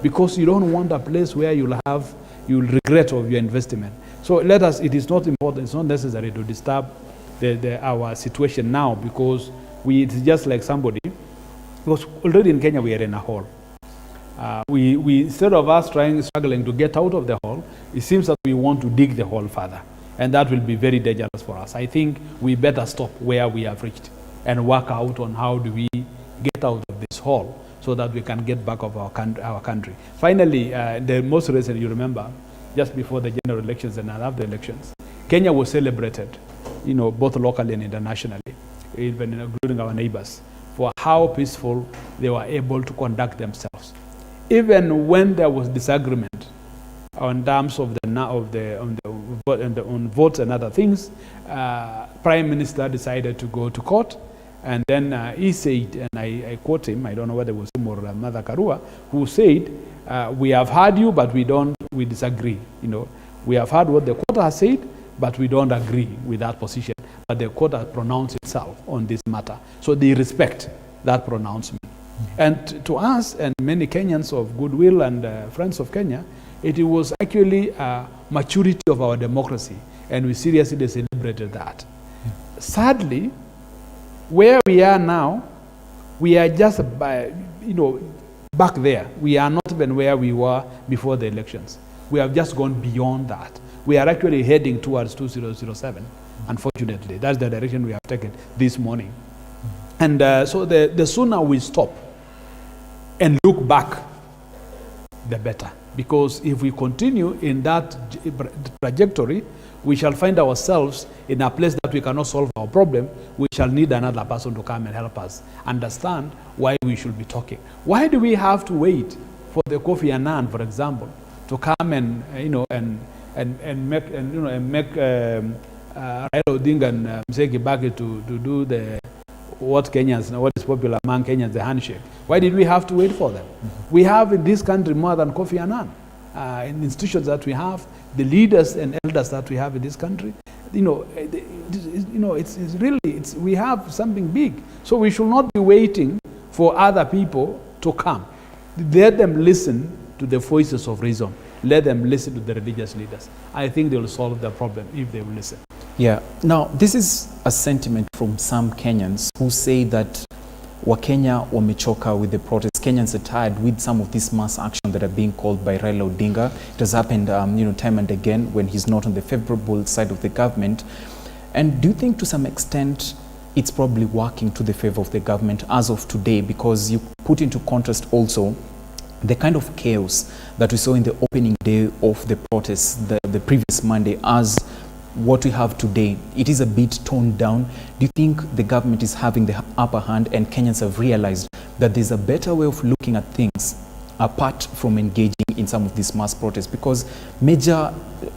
because you don't want a place where you'll regret of your investment. So it is not important, it's not necessary to disturb our situation now, because it's just like somebody, because already in Kenya we are in a hole. We instead of us struggling to get out of the hole, it seems that we want to dig the hole further, and that will be very dangerous for us. I think we better stop where we have reached and work out on how do we get out of this hole so that we can get back of our country. Finally, the most recent, you remember, just before the general elections and after the elections, Kenya was celebrated, both locally and internationally, even including our neighbors, for how peaceful they were able to conduct themselves. Even when there was disagreement on terms of on votes and other things, Prime Minister decided to go to court, and then he said, and I quote him, I don't know whether it was him or Mother Karua, who said, we have heard you, but we disagree. We have heard what the court has said, but we don't agree with that position. But the court has pronounced itself on this matter. So they respect that pronouncement. And to us and many Kenyans of goodwill and friends of Kenya, it was actually a maturity of our democracy, and we seriously celebrated that. Sadly, where we are now, we are just back there. We are not even where we were before the elections. We have just gone beyond that. We are actually heading towards 2007, unfortunately. That's the direction we have taken this morning. And so the sooner we stop and look back, the better. Because if we continue in that trajectory, we shall find ourselves in a place that we cannot solve our problem. We shall need another person to come and help us understand why we should be talking. Why do we have to wait for the Kofi Annan, for example, to come and make Raila Odinga and Mzee Kibaki to do what is popular among Kenyans, the handshake? Why did we have to wait for them? We have in this country more than Kofi Annan. In institutions that we have, the leaders and elders that we have in this country, we have something big. So we should not be waiting for other people to come. Let them listen to the voices of reason. Let them listen to the religious leaders. I think they will solve the problem if they will listen. Yeah. Now, this is a sentiment from some Kenyans who say that Wakenya wamechoka with the protests. Kenyans are tired with some of this mass action that are being called by Raila Odinga. It has happened, time and again when he's not on the favorable side of the government. And do you think to some extent it's probably working to the favor of the government as of today? Because you put into contrast also the kind of chaos that we saw in the opening day of the protests, the previous Monday, as what we have today. It is a bit toned down. Do you think the government is having the upper hand and Kenyans have realized that there's a better way of looking at things apart from engaging in some of these mass protests? Because major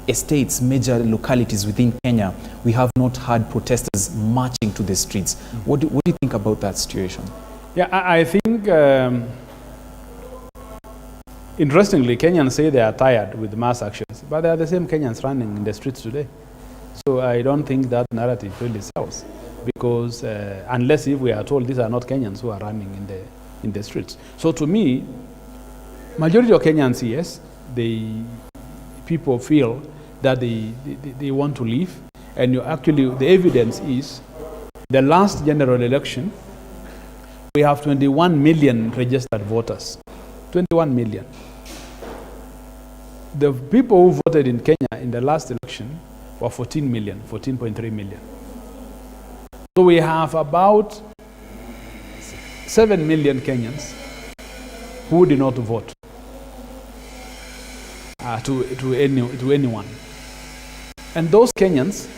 estates, major localities within Kenya, we have not had protesters marching to the streets. What do you think about that situation? Yeah, I think interestingly, Kenyans say they are tired with mass actions, but they are the same Kenyans running in the streets today. So I don't think that narrative really sells, because unless if we are told these are not Kenyans who are running in the streets. So to me, majority of Kenyans, yes, people feel that they want to leave, and the evidence is the last general election, we have 21 million registered voters. 21 million. The people who voted in Kenya in the last election were 14.3 million. So we have about 7 million Kenyans who did not vote to anyone. And those Kenyans,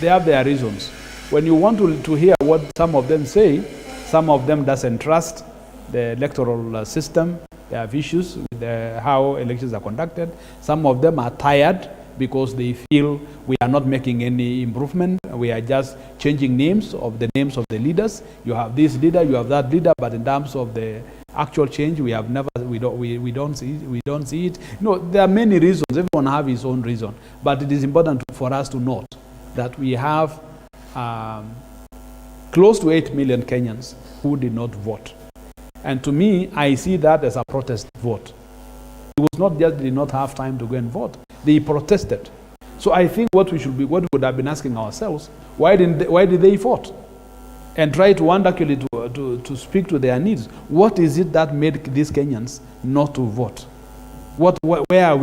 they have their reasons. When you want to hear what some of them say, some of them doesn't trust the electoral system. They have issues with how elections are conducted. Some of them are tired because they feel we are not making any improvement. We are just changing names of the leaders. You have this leader, you have that leader, but in terms of the actual change, we don't see it. There are many reasons. Everyone have his own reason, but it is important for us to note that we have close to 8 million Kenyans who did not vote. And to me, I see that as a protest vote. It was not just they did not have time to go and vote. They protested. So I think what we would have been asking ourselves, why did they vote? And try to want actually to speak to their needs. What is it that made these Kenyans not to vote? Where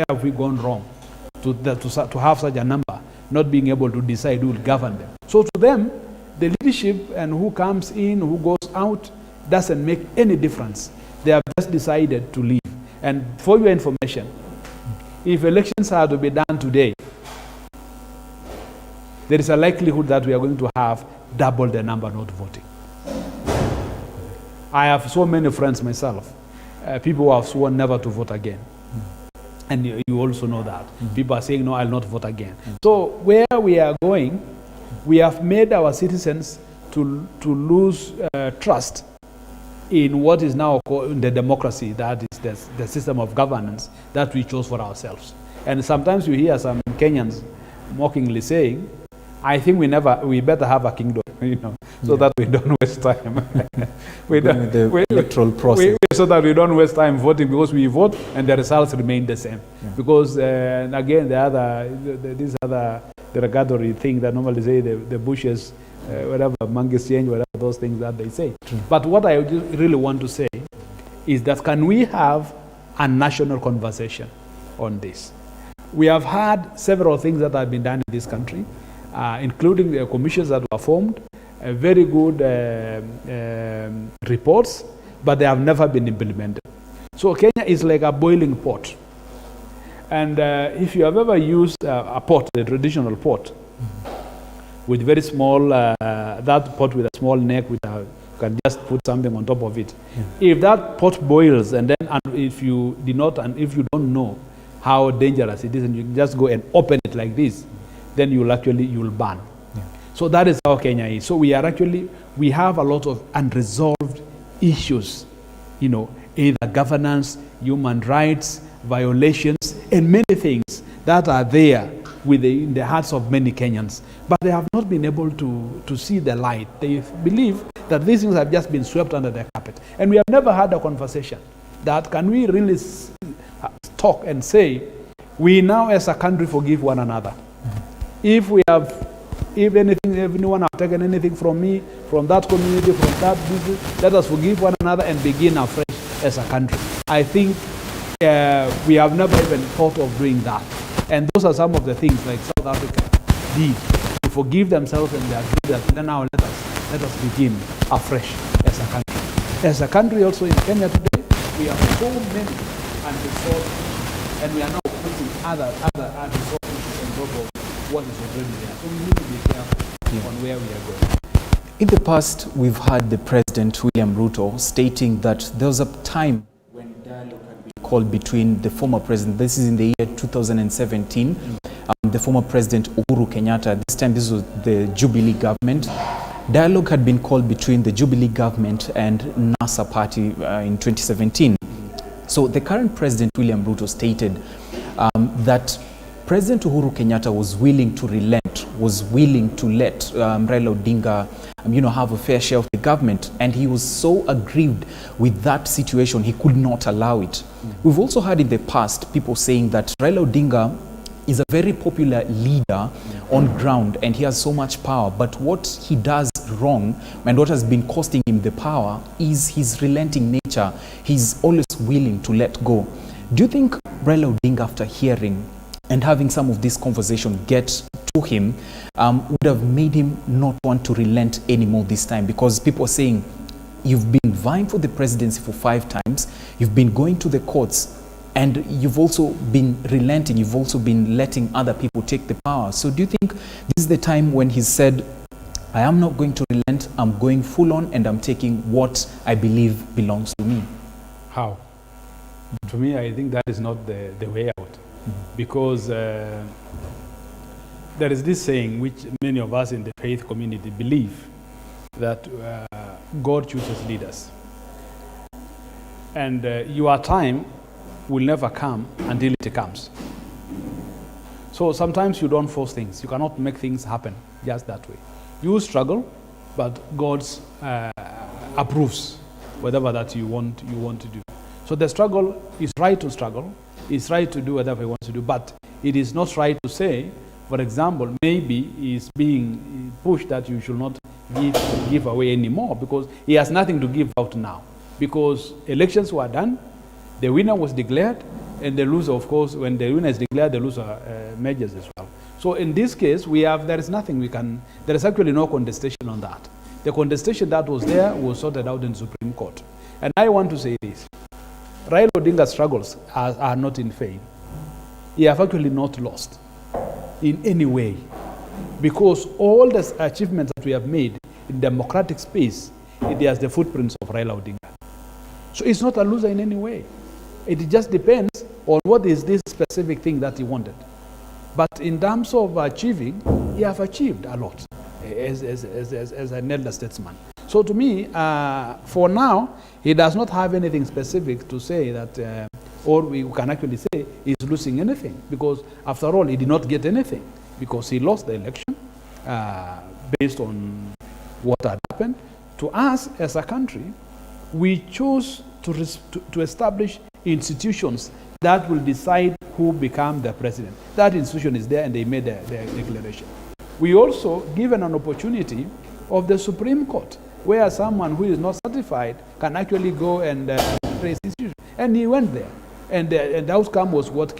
have we gone wrong to have such a number not being able to decide who will govern them? So to them, the leadership and who comes in, who goes out, doesn't make any difference. They have just decided to leave. And for your information, if elections are to be done today, there is a likelihood that we are going to have double the number not voting. I have so many friends myself, people who have sworn never to vote again. And you also know that. People are saying, no, I'll not vote again. So where we are going, we have made our citizens to lose trust in what is now called the democracy, that is the system of governance that we chose for ourselves. And sometimes you hear some Kenyans mockingly saying, I think we better have a kingdom, so that we don't waste time. Electoral process. So that we don't waste time voting, because we vote and the results remain the same. Yeah. Because again, the derogatory thing that normally say the bushes, whatever, monkeys change, whatever, those things that they say. True. But what I really want to say is that can we have a national conversation on this? We have had several things that have been done in this country, including the commissions that were formed, very good reports, but they have never been implemented. So Kenya is like a boiling pot. And if you have ever used a pot, the traditional pot, with very small, that pot with a small neck, you can just put something on top of it. Yeah. If that pot boils, and if you don't know how dangerous it is, and you just go and open it like this, then you'll burn. Yeah. So that is how Kenya is. So we have a lot of unresolved issues, either governance, human rights, violations, and many things that are there in the hearts of many Kenyans. But they have not been able to see the light. They believe that these things have just been swept under the carpet. And we have never had a conversation that can we really talk and say, we now as a country forgive one another. If anyone have taken anything from me, from that community, from that business, let us forgive one another and begin afresh as a country. I think we have never even thought of doing that. And those are some of the things like South Africa did to forgive themselves, and they agreed that now let us begin afresh as a country. As a country also in Kenya today, we have so many unresolved, and we are now putting other unresolved issues on top of what is already there. So we need to be careful on where we are going. In the past, we've had the President William Ruto stating that there was a time when dialogue had been called between the former president, this is in the year 2017, the former President Uhuru Kenyatta. This time this was the Jubilee government. Dialogue had been called between the Jubilee government and NASA party in 2017. So the current President William Ruto stated that President Uhuru Kenyatta was willing to relent, was willing to let Raila Odinga have a fair share of the government, and he was so aggrieved with that situation he could not allow it. We've also heard in the past people saying that Raila Odinga is a very popular leader on ground and he has so much power, but what he does wrong and what has been costing him the power is his relenting nature. He's always willing to let go. Do you think Raila Odinga, after hearing and having some of this conversation get to him, would have made him not want to relent anymore this time? Because people are saying, you've been vying for the presidency for 5 times, you've been going to the courts, and you've also been relenting, you've also been letting other people take the power. So do you think this is the time when he said, I am not going to relent, I'm going full on and I'm taking what I believe belongs to me? How? To me, I think that is not the way out. Because there is this saying which many of us in the faith community believe, that God chooses leaders. And your time will never come until it comes. So sometimes you don't force things. You cannot make things happen just that way. You struggle, but God approves whatever that you want to do. So the struggle is right to struggle, it's right to do whatever he wants to do, but it is not right to say, for example, maybe he's being pushed that you should not give away anymore because he has nothing to give out now. Because elections were done, the winner was declared, and the loser, of course, when the winner is declared, the loser measures as well. So in this case, there is nothing we can, there is actually no contestation on that. The contestation that was there was sorted out in the Supreme Court. And I want to say this, Raila Odinga's struggles are not in vain. He have actually not lost in any way, because all the achievements that we have made in democratic space, it has the footprints of Raila Odinga. So it's not a loser in any way. It just depends on what is this specific thing that he wanted. But in terms of achieving, he have achieved a lot as an elder statesman. So to me, for now, he does not have anything specific to say that, or we can actually say he's losing anything, because after all, he did not get anything, because he lost the election based on what had happened. To us as a country, we chose to establish institutions that will decide who become the president. That institution is there, and they made their declaration. We also given an opportunity of the Supreme Court, where someone who is not certified can actually go and raise issues. And he went there, and the outcome was what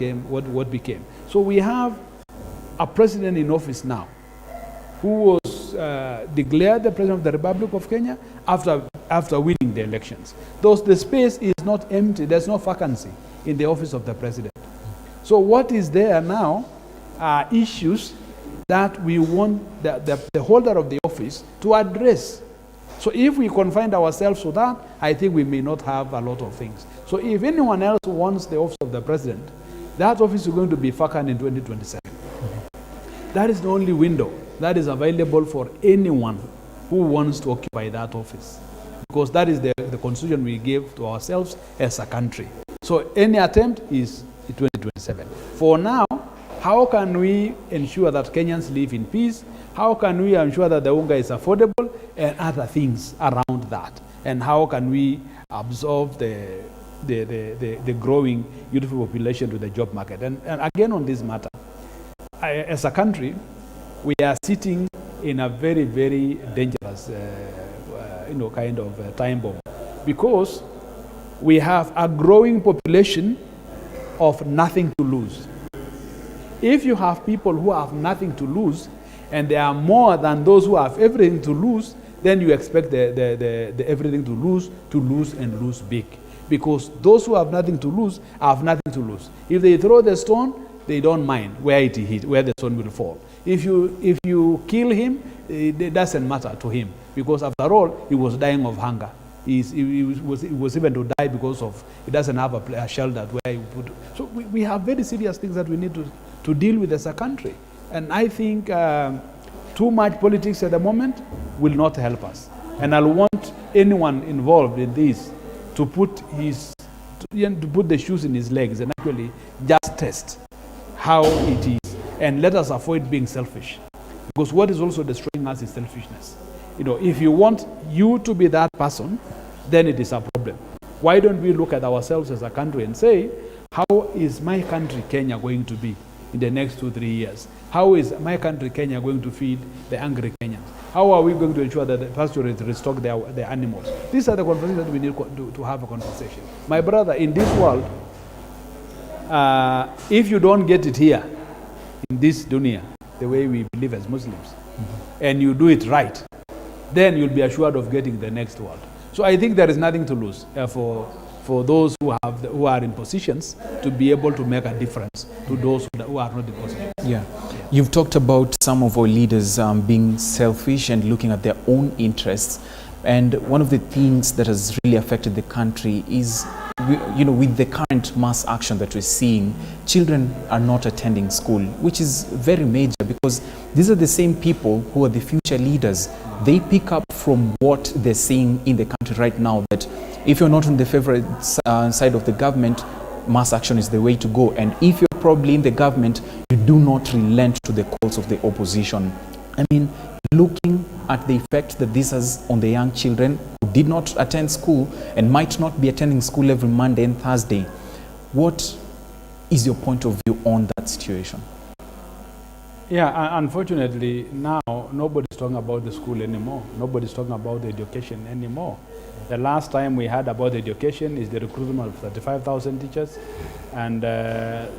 became. So we have a president in office now who was declared the president of the Republic of Kenya after winning the elections. Thus, the space is not empty. There's no vacancy in the office of the president. So what is there now are issues that we want the holder of the office to address. So if we confine ourselves to that, I think we may not have a lot of things. So if anyone else wants the office of the president, that office is going to be vacant in 2027. That is the only window that is available for anyone who wants to occupy that office, because that is the constitution we gave to ourselves as a country. So any attempt is in 2027. For now, how can we ensure that Kenyans live in peace? How can we ensure that the unga is affordable and other things around that? And how can we absorb the growing youthful population to the job market? And again, on this matter, as a country, we are sitting in a very, very dangerous kind of time bomb, because we have a growing population of nothing to lose. If you have people who have nothing to lose, and there are more than those who have everything to lose, then you expect the everything to lose and lose big. Because those who have nothing to lose have nothing to lose. If they throw the stone, they don't mind where it hit, where the stone will fall. If you kill him, it doesn't matter to him, because after all, he was dying of hunger. He was even to die because of he doesn't have a shelter where he put. So we have very serious things that we need to deal with as a country. And I think too much politics at the moment will not help us. And I'll want anyone involved in this to put the shoes in his legs and actually just test how it is. And let us avoid being selfish. Because what is also destroying us is selfishness. If you want you to be that person, then it is a problem. Why don't we look at ourselves as a country and say, how is my country, Kenya, going to be in the next 2-3 years? How is my country, Kenya, going to feed the hungry Kenyans? How are we going to ensure that the pasturists restock their animals? These are the conversations that we need to have a conversation. My brother, in this world, if you don't get it here, in this dunya, the way we believe as Muslims, and you do it right, then you'll be assured of getting the next world. So I think there is nothing to lose for those who are in positions to be able to make a difference to those who are not in positions. Yeah. You've talked about some of our leaders being selfish and looking at their own interests. And one of the things that has really affected the country is, with the current mass action that we're seeing, children are not attending school, which is very major, because these are the same people who are the future leaders. They pick up from what they're seeing in the country right now, that if you're not on the favorite side of the government, mass action is the way to go. And if you're probably in the government, you do not relent to the calls of the opposition. I mean, looking at the effect that this has on the young children, did not attend school and might not be attending school every Monday and Thursday. What is your point of view on that situation? Yeah, unfortunately, now nobody's talking about the school anymore. Nobody's talking about the education anymore. The last time we heard about education is the recruitment of 35,000 teachers. And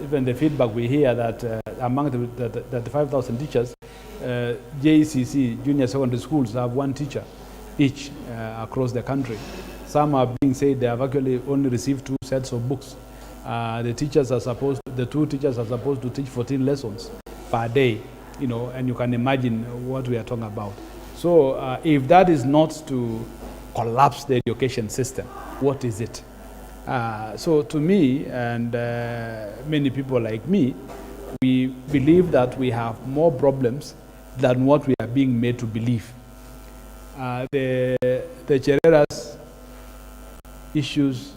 even the feedback we hear that among the 35,000 teachers, JCC, junior secondary schools, have one teacher each across the country. Some are being said they have actually only received 2 sets of books. The two teachers are supposed to teach 14 lessons per day, and you can imagine what we are talking about. So if that is not to collapse the education system, what is it? So to me, and many people like me, we believe that we have more problems than what we are being made to believe. The Chereras issues,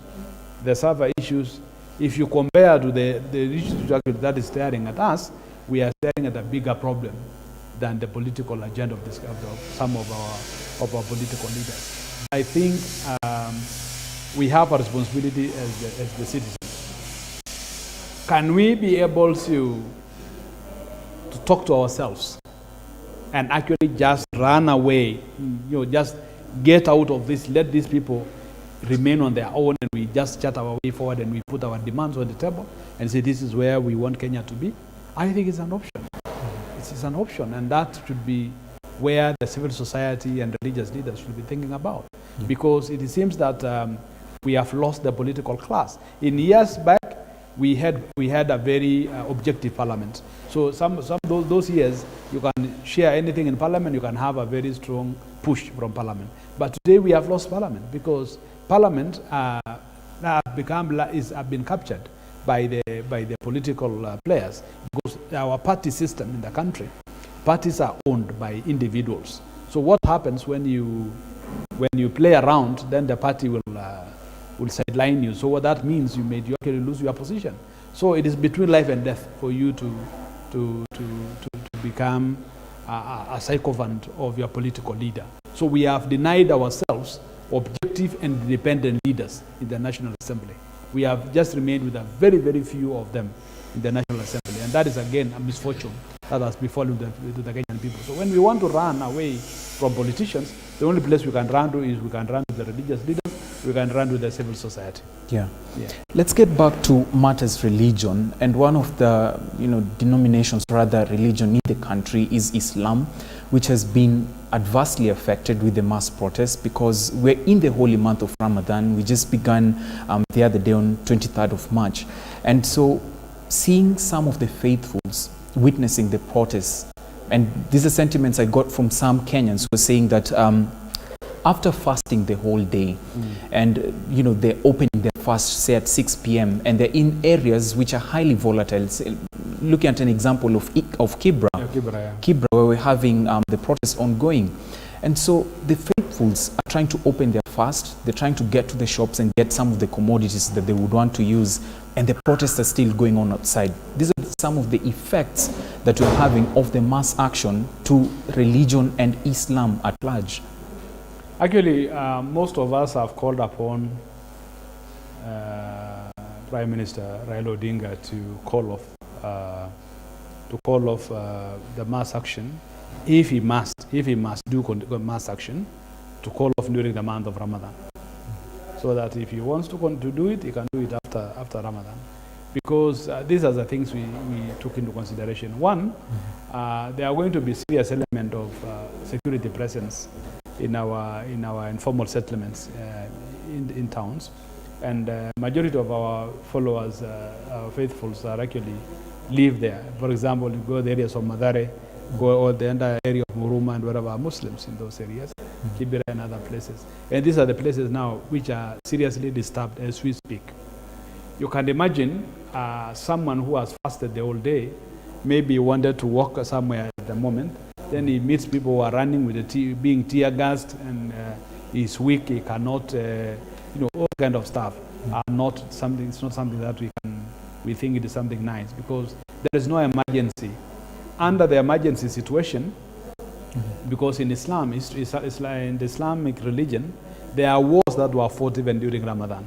the server issues, if you compare to the issues that is staring at us, we are staring at a bigger problem than the political agenda of some of our political leaders. I think we have a responsibility as the citizens. Can we be able to talk to ourselves and actually just run away, just get out of this, let these people remain on their own, and we just chat our way forward and we put our demands on the table and say this is where we want Kenya to be? I think it's an option. It's an option, and that should be where the civil society and religious leaders should be thinking about. Because it seems that we have lost the political class. In years back, we had a very objective parliament. So those years, you can share anything in parliament, you can have a very strong push from parliament. But today we have lost parliament because parliament have been captured by the political players, because our party system in the country, parties are owned by individuals. So what happens when you play around, then the party will sideline you. So what that means, you actually lose your position. So it is between life and death for you to become a sycophant of your political leader. So we have denied ourselves objective and independent leaders in the National Assembly. We have just remained with a very, very few of them in the National Assembly. And that is, again, a misfortune that has befallen the Kenyan people. So when we want to run away from politicians, the only place we can run to is we can run to the religious leaders, we can run to the civil society. Yeah. Let's get back to matters religion. And one of the denominations, rather religion in the country, is Islam, which has been adversely affected with the mass protests because we're in the holy month of Ramadan. We just began the other day on 23rd of March. And so seeing some of the faithfuls witnessing the protests, and these are sentiments I got from some Kenyans who were saying that after fasting the whole day, and they're opening their fast, say at 6 p.m., and they're in areas which are highly volatile. Say, looking at an example of Kibra, Kibra, where we're having the protests ongoing. And so the faithfuls are trying to open their fast, they're trying to get to the shops and get some of the commodities that they would want to use, and the protests are still going on outside. These are some of the effects that we're having of the mass action to religion and Islam at large. Actually, most of us have called upon Prime Minister Raila Odinga to call off the mass action, if he must do mass action, to call off during the month of Ramadan, so that if he wants to do it, he can do it after Ramadan, because these are the things we took into consideration. One, there are going to be serious element of security presence in our informal settlements in towns, and majority of our followers, our faithfuls, are actually live there. For example, you go to the areas of Madare, go or the entire area of Muruma and wherever are Muslims in those areas, Kibera and other places. And these are the places now which are seriously disturbed as we speak. You can imagine someone who has fasted the whole day, maybe wanted to walk somewhere at the moment, then he meets people who are running with being tear gassed, and he's weak, he cannot, all kind of stuff are not something. It's not something that we think it is something nice, because there is no emergency. Under the emergency situation, because in Islam, in the Islamic religion, There are wars that were fought even during Ramadan.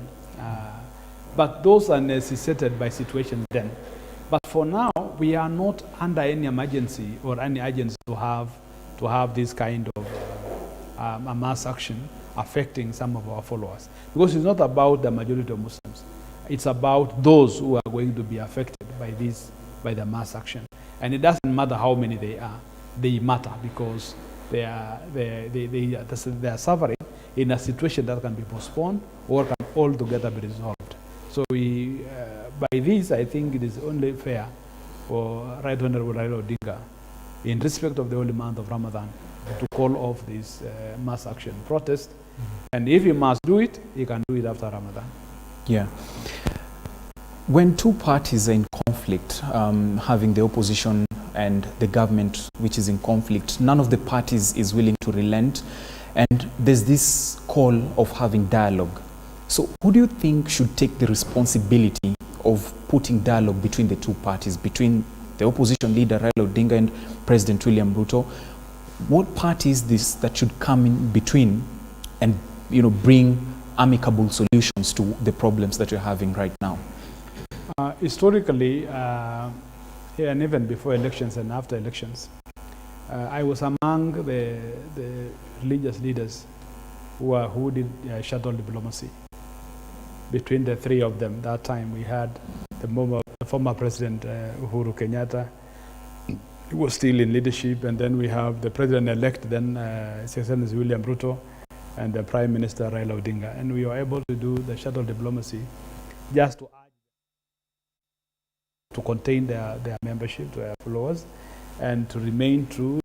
But those are necessitated by situation then. But for now, we are not under any emergency or any urgency to have this kind of a mass action affecting some of our followers. Because it's not about the majority of Muslims. It's about those who are going to be affected by the mass action. And it doesn't matter how many they are. They matter because they are suffering in a situation that can be postponed or can altogether be resolved. So by this, I think it is only fair for Right Honorable Raila Odinga, in respect of the holy month of Ramadan, to call off this mass action protest. And if he must do it, he can do it after Ramadan. Yeah. When two parties are in conflict, having the opposition and the government which is in conflict, none of the parties is willing to relent, and there's this call of having dialogue. So who do you think should take the responsibility of putting dialogue between the two parties, between the opposition leader Raila Odinga and President William Ruto? What party is this that should come in between and bring amicable solutions to the problems that you're having right now? Historically, and even before elections and after elections, I was among the religious leaders who did shuttle diplomacy. Between the three of them, that time we had the former President Uhuru Kenyatta, who was still in leadership, and then we have the President-elect, then His Excellency William Ruto, and the Prime Minister Raila Odinga. And we were able to do the shuttle diplomacy just to contain their membership, to their followers, and to remain true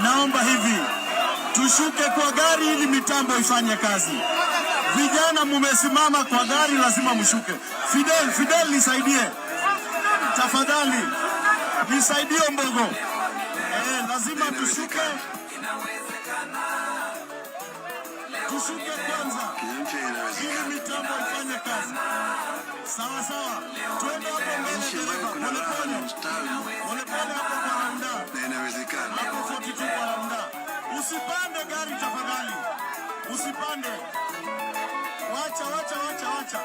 Naomba hivi tushuke kwa gari ili mitambo ifanye kazi. Vijana mumesimama kwa gari, lazima mshuke. Fidel nisaidie tafadhali, nisaidie Mbogo. Lazima tushuke. Tushuke kwanza ili mitambo ifanye kazi. Sawa sawa, twende hapo mbele. Polepole hapo kwa mda. Inawezekana. Hapo 42 kwa mda. Usipande gari tafadhali. Usipande. Wacha.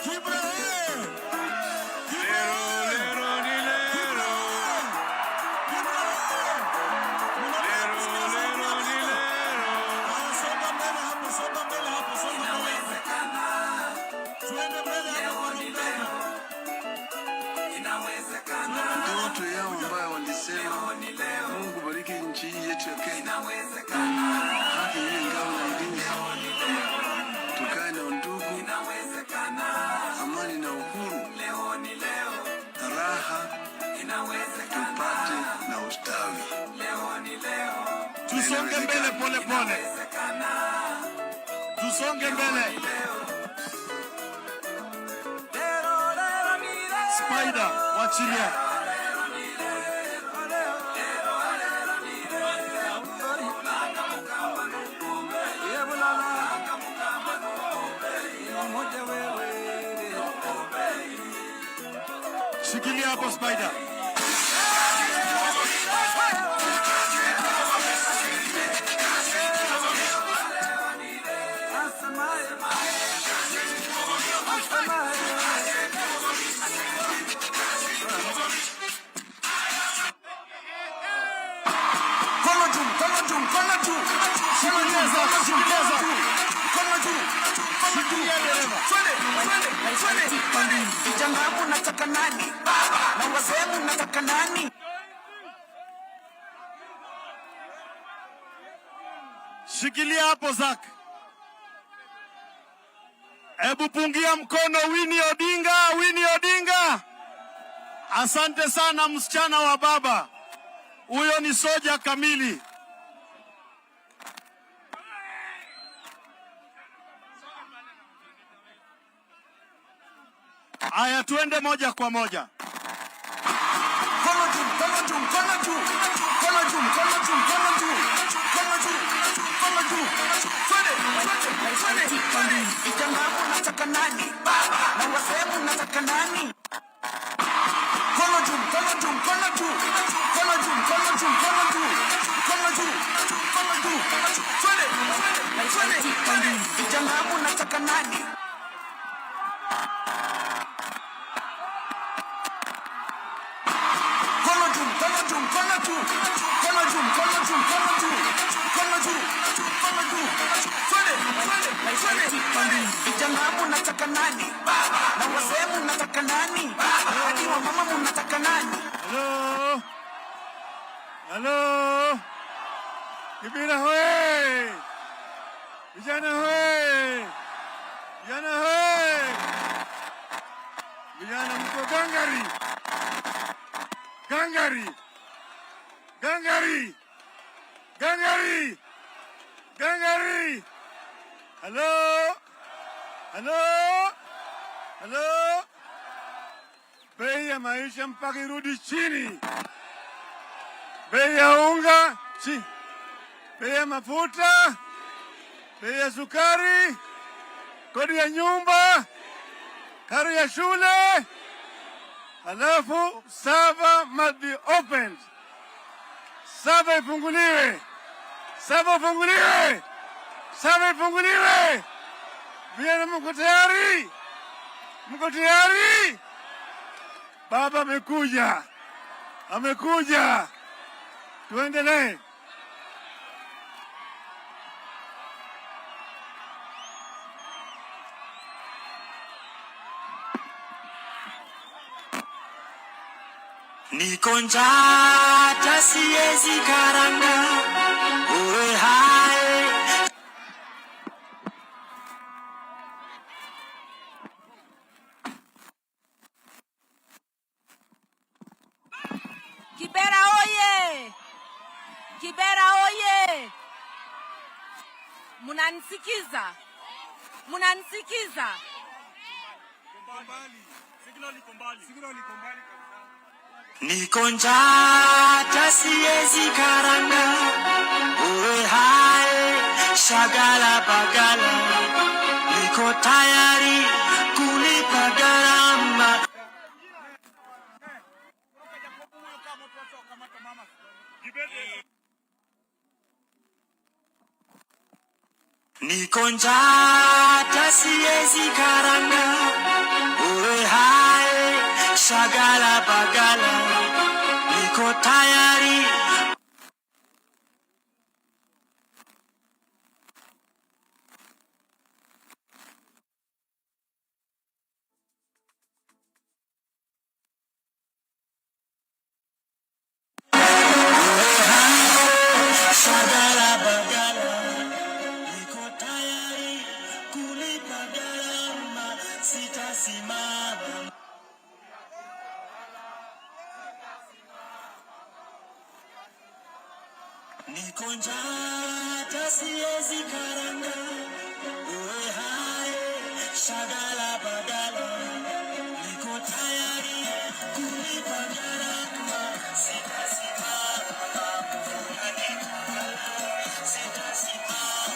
Kibra ndoto yao ambayo walisema Mungu bariki nchi yetu ya Kenya. Haki iwe ngao na ulinzi. Tukae na undugu, amani na uhuru, raha tupate na ustawi. Tusonge mbele polepole. Tusonge mbele. Spider, wachilia. Shikilia hapo Spider. Nataka nani? Na wasemu nataka nani? Shikilia hapo Zak. Hebu pungia mkono Winnie Odinga. Asante sana msichana wa baba. Huyo ni soja kamili. Aya, tuende moja kwa moja. Nataka nani? Na wasemu nataka nani? Nataka nani? Nataka nani? Na wasemu nataka nani? Hadi wa mama mnataka nani? Hello. Kibira hoye. Vijana hoye. Vijana mko gangari. Hello. Bei ya maisha mpaka irudi chini. Bei ya unga chini. Bei ya mafuta, bei ya sukari, kodi ya nyumba, karo ya shule. Halafu sava must be opened. Sava ifunguliwe. Saba funguliwe! Saba ifunguliwe! Vijana mko tayari? Mko tayari? Baba amekuja. Amekuja. Tuendelee. Niko njaa hata siwezi karanga, uwe hai. Kibera oye! Kibera oye! Munanisikiza? Munanisikiza? Niko njaa hata siwezi karanga, uwe hai. Shagala bagala, niko tayari kulipa gharama. Niko njaa hata siwezi karanga, uwe hai. Shagala bagala, niko tayari. Shagala bagala, niko tayari kulipa gharama, sitasimama. Niko njaa hata siwezi karanga, uwe hai. Shagala bagala, niko tayari kulipa gharama, sitasimama. Sitasimama.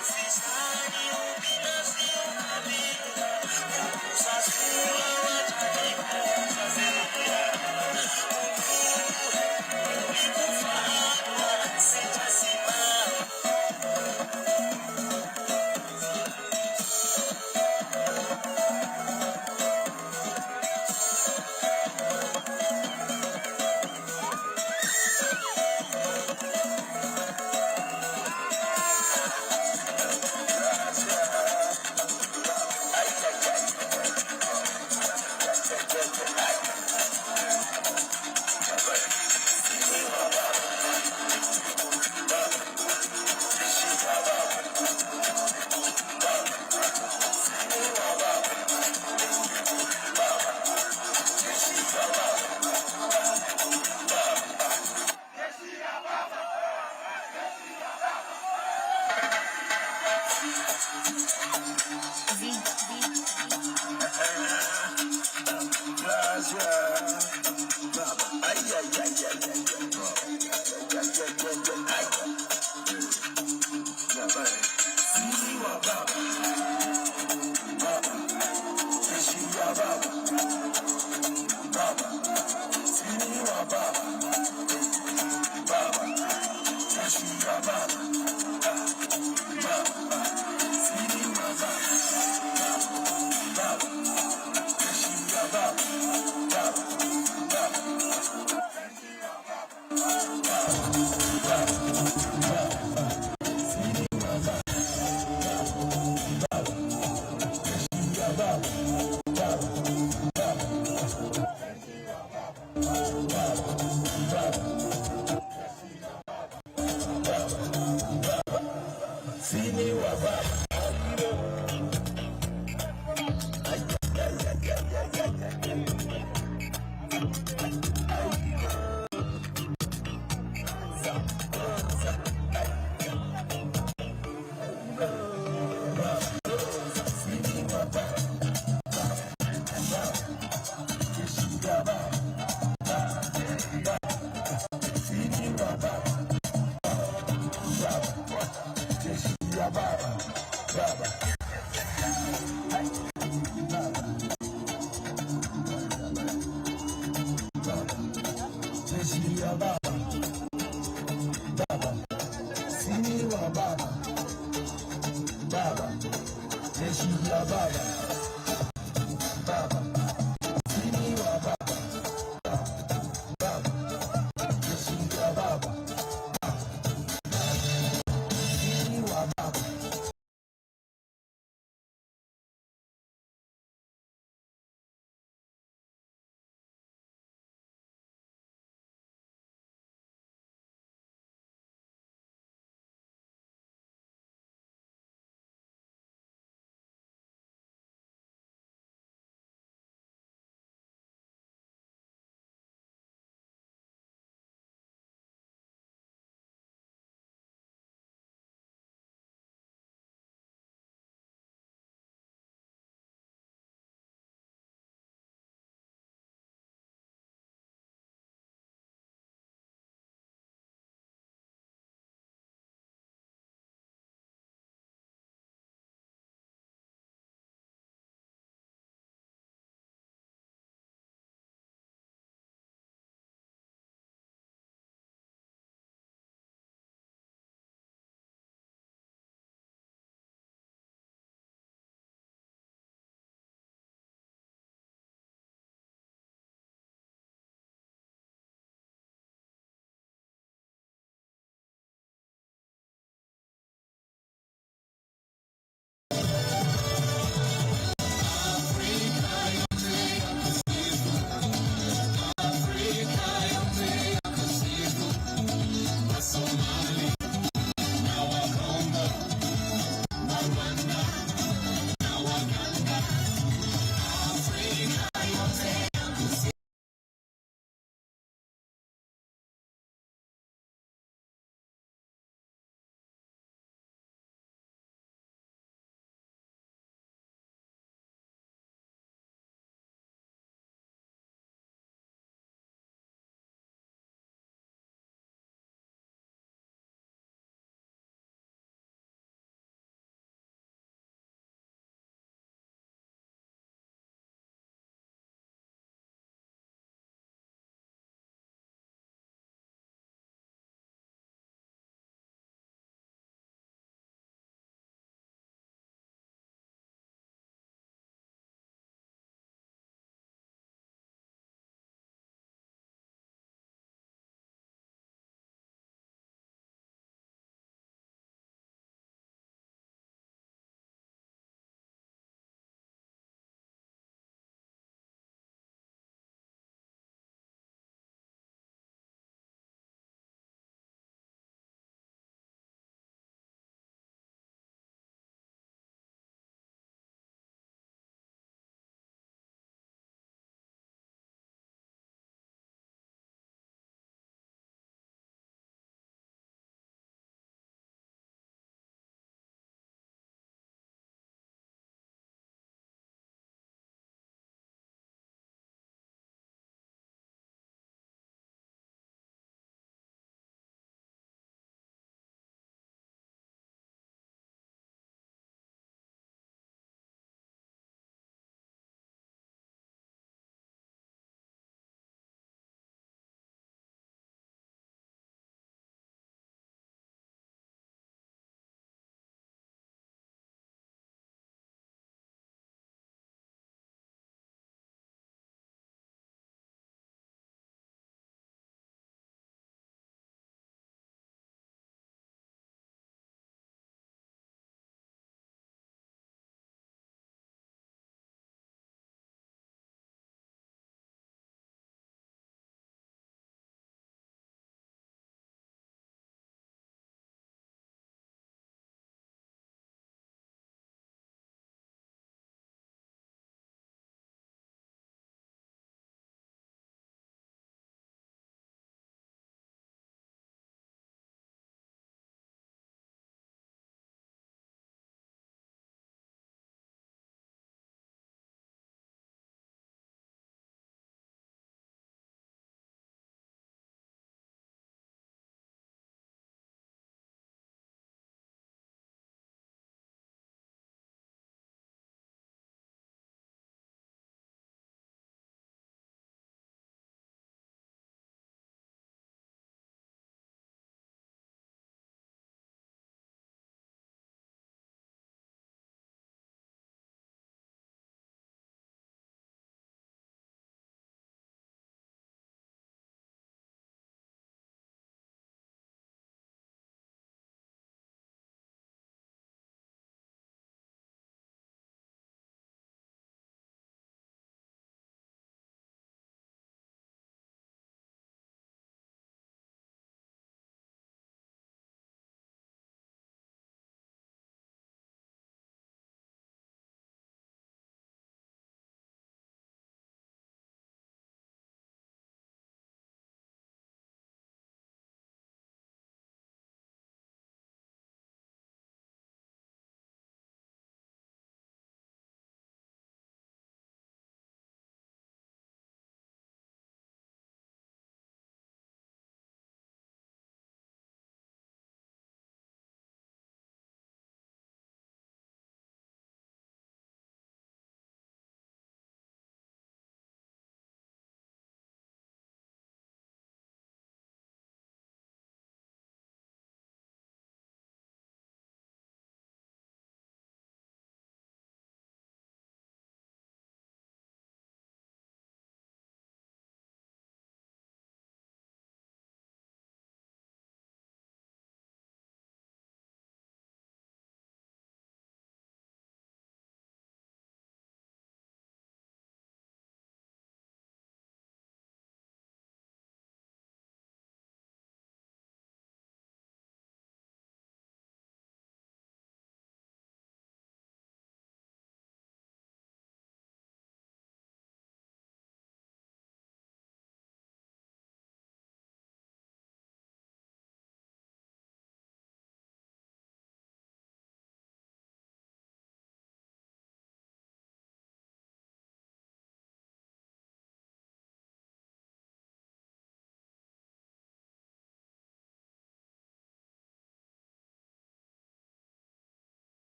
Ufisadi, ubinafsi, ukabila, usafiri wa taifa,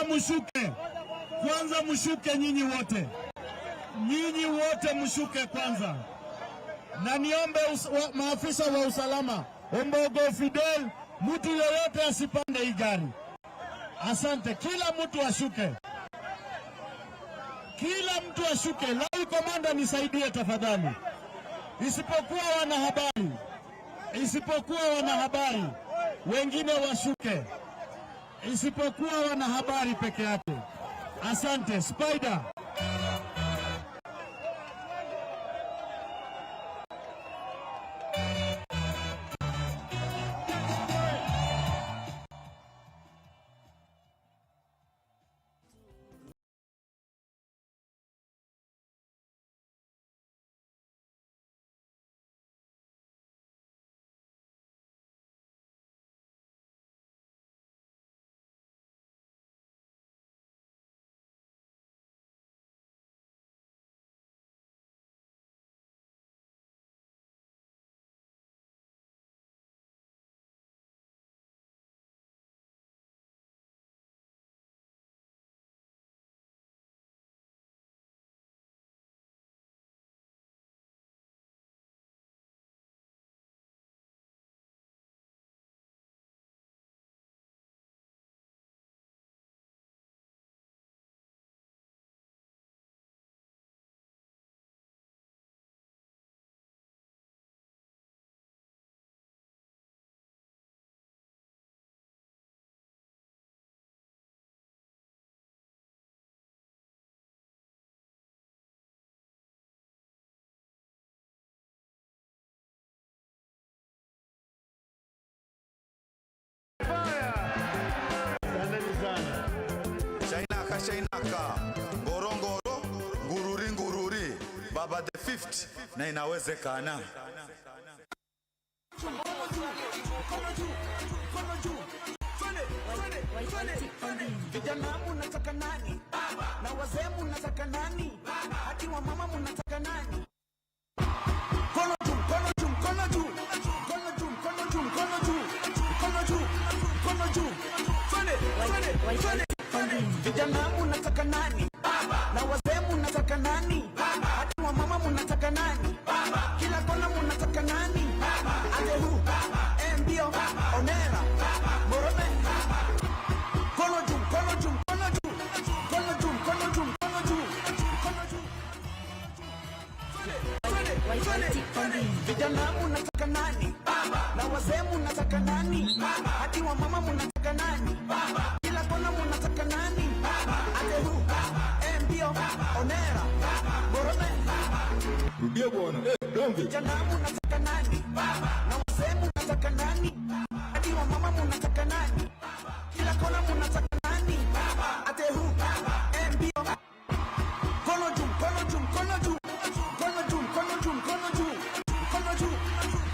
kwanza mshuke. Kwanza mshuke nyinyi wote. Nyinyi wote mshuke kwanza. Na niombe maafisa wa usalama, Ombogo Fidel, mtu yoyote asipande hii gari. Asante, kila mtu ashuke. Kila mtu ashuke. Lai komanda nisaidie tafadhali. Isipokuwa wanahabari. Isipokuwa wanahabari. Wengine washuke. Isipokuwa wanahabari peke yake. Asante, Spider. Shainaka, Ngorongoro, Ngururi, Baba the Fifth, na inawezekana. Vijana munataka nani? Na wazee munataka nani? Hadi wa mama munataka nani? Kono juu, kono juu, kono juu. Kono juu, kono juu, kono juu. Kono juu, kono juu. Vijana munataka nani? Na wazee munataka nani? Hadi wa mama munataka nani? Kila kona munataka nani? Ande hu, mbio, onera, morome. Kono juu, kono juu, kono juu. Kono juu, kono juu, kono juu. Kono juu. Vijana munataka nani? Na wazee munataka nani? Hadi wa mama munataka nani? Kila kona munataka nani? Ande hu, mbio, onera, morome. Rudia bwana. Donge. Vijana munataka nani? Na wazee munataka nani? Hadi wa mama munataka nani? Kila kona munataka nani? Ate hu, mbio. Kono juu, kono juu, kono juu. Kono juu, kono juu, kono juu. Kono juu,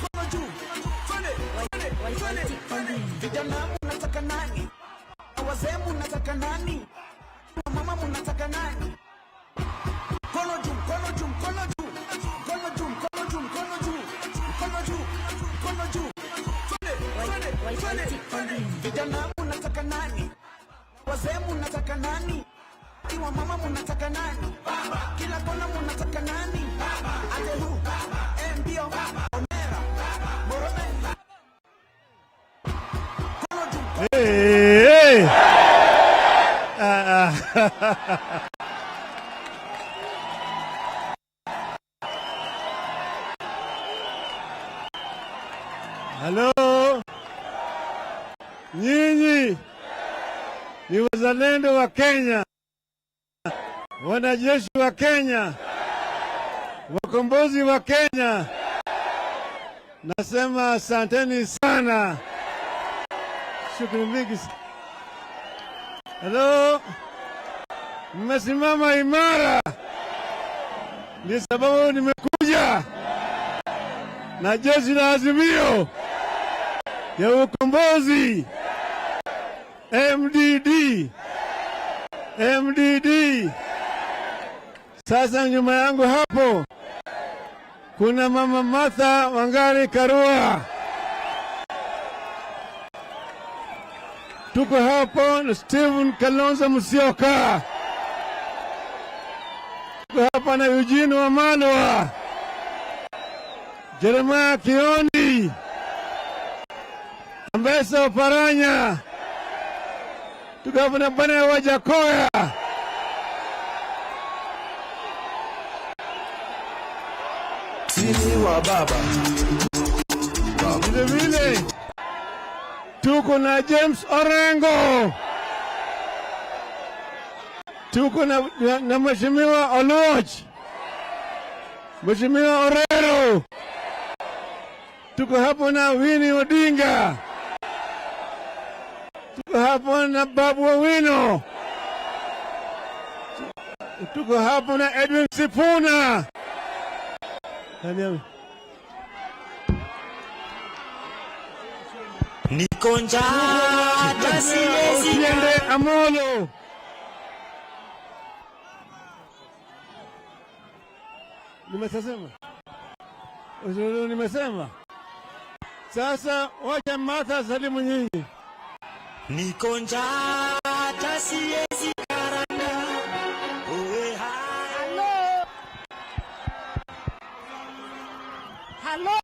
kono juu. Vijana munataka nani? Na wazee munataka nani? Wa mama munataka nani? Kono juu, kono juu, kono juu. Kono juu, kono juu, kono juu. Kono juu, kono juu. Vijana munataka nani? Wazee munataka nani? Wa mama munataka nani? Kila kona munataka nani? Ate hu, mbio, onera, morome. Kono juu, kono juu. Hey. Halo. Nyinyi ni wazalendo wa Kenya, wanajeshi wa Kenya, wakombozi wa Kenya. Nasema asanteni sana. Shukrani mingi. Halo. Mmesimama imara. Ni sababu nimekuja na jeshi la Azimio ya ukombozi MDD. Sasa nyuma yangu hapo kuna Mama Martha Wangari Karua. Tuko hapo na Steven Kalonzo Musyoka. Tuko hapa na Eugene Wamalwa, Jeremiah Kioni, Ambesa Oparanya. Tuko hapa na Bwana Wajakoya. Sini wa baba. Vile vile tuko na James Orengo, tuko na Mheshimiwa Oloch, Mheshimiwa Orero, tuko hapo na Winnie Odinga, tuko hapo na Babu Owino, tuko hapo na Edwin Sifuna. Niko njaa hata siwezi Otiende Amolo. Nimesema. Sasa wacha Martha salimu nyinyi. Niko njaa hata siwezi karanga. Uwe hai. Halo.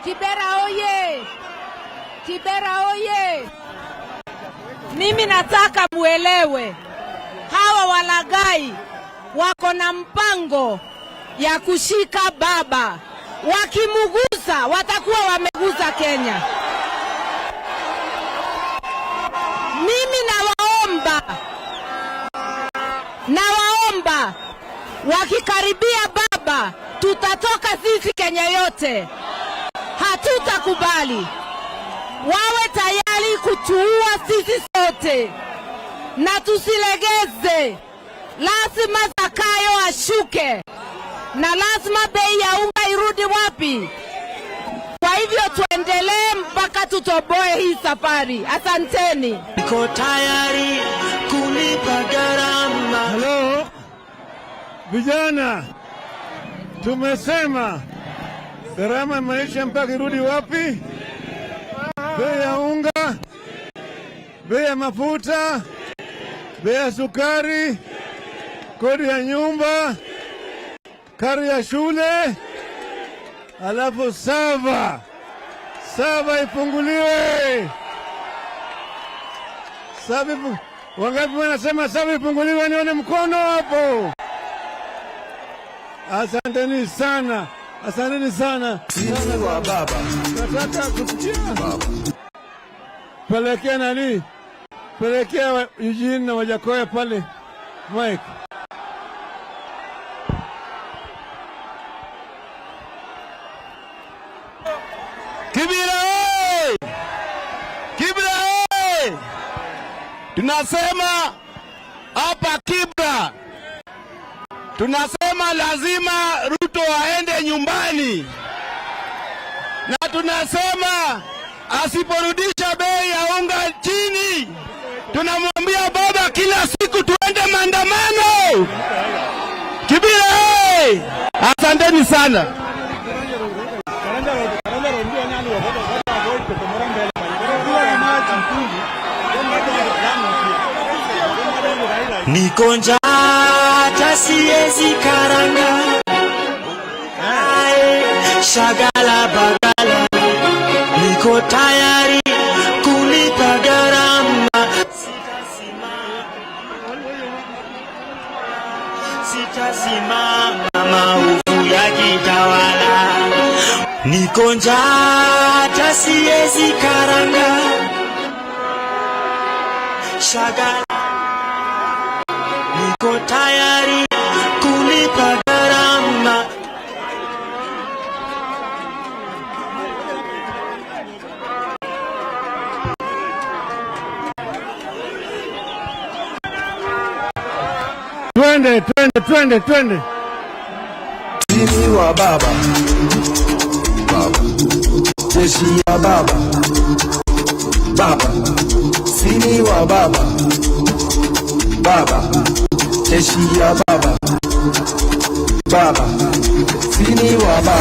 Kibera oye! Kibera oye! Mimi nataka muelewe, hawa walagai wako na mpango ya kushika baba. Wakimugusa watakuwa wamegusa Kenya. Mimi nawaomba wakikaribia baba, tutatoka sisi Kenya yote. Hatutakubali. Wawe tayari kutuua sisi sote na tusilegeze. Lazima Zakayo ashuke na lazima bei ya unga irudi wapi? Kwa hivyo tuendelee mpaka tutoboe hii safari. Asanteni. Niko tayari kulipa gharama. Hello. Vijana, tumesema gharama ya maisha mpaka irudi wapi? Bei ya unga, bei ya mafuta, bei ya sukari, kodi ya nyumba, karo ya shule, alafu sava ipunguliwe. Wangapi wanasema sava ipunguliwe? Nione mkono hapo. Asanteni sana. Asanteni sana. Sini wa baba. Nataka kusikia. Pelekea nani? Pelekea Eugene na Wajakoya pale. Mike. Kibira oi! Kibira oi! Tunasema hapa Kibra, tunasema lazima Ruto aende nyumbani, na tunasema asiporudisha bei ya unga chini, tunamwambia baba kila siku tuende maandamano. Kibira oi! Asanteni sana. Niko njaa hata siwezi karanga. Shagala bagala. Niko tayari kulipa gharama. Sitasimama maovu ya kitawala. Niko njaa hata siwezi karanga. Shagala. Niko tayari kulipa gharama. Twende. Sini wa baba. Baba. Jeshi ya baba. Baba. Sini wa baba. Baba. Jeshi ya baba. Baba. Sini wa baba.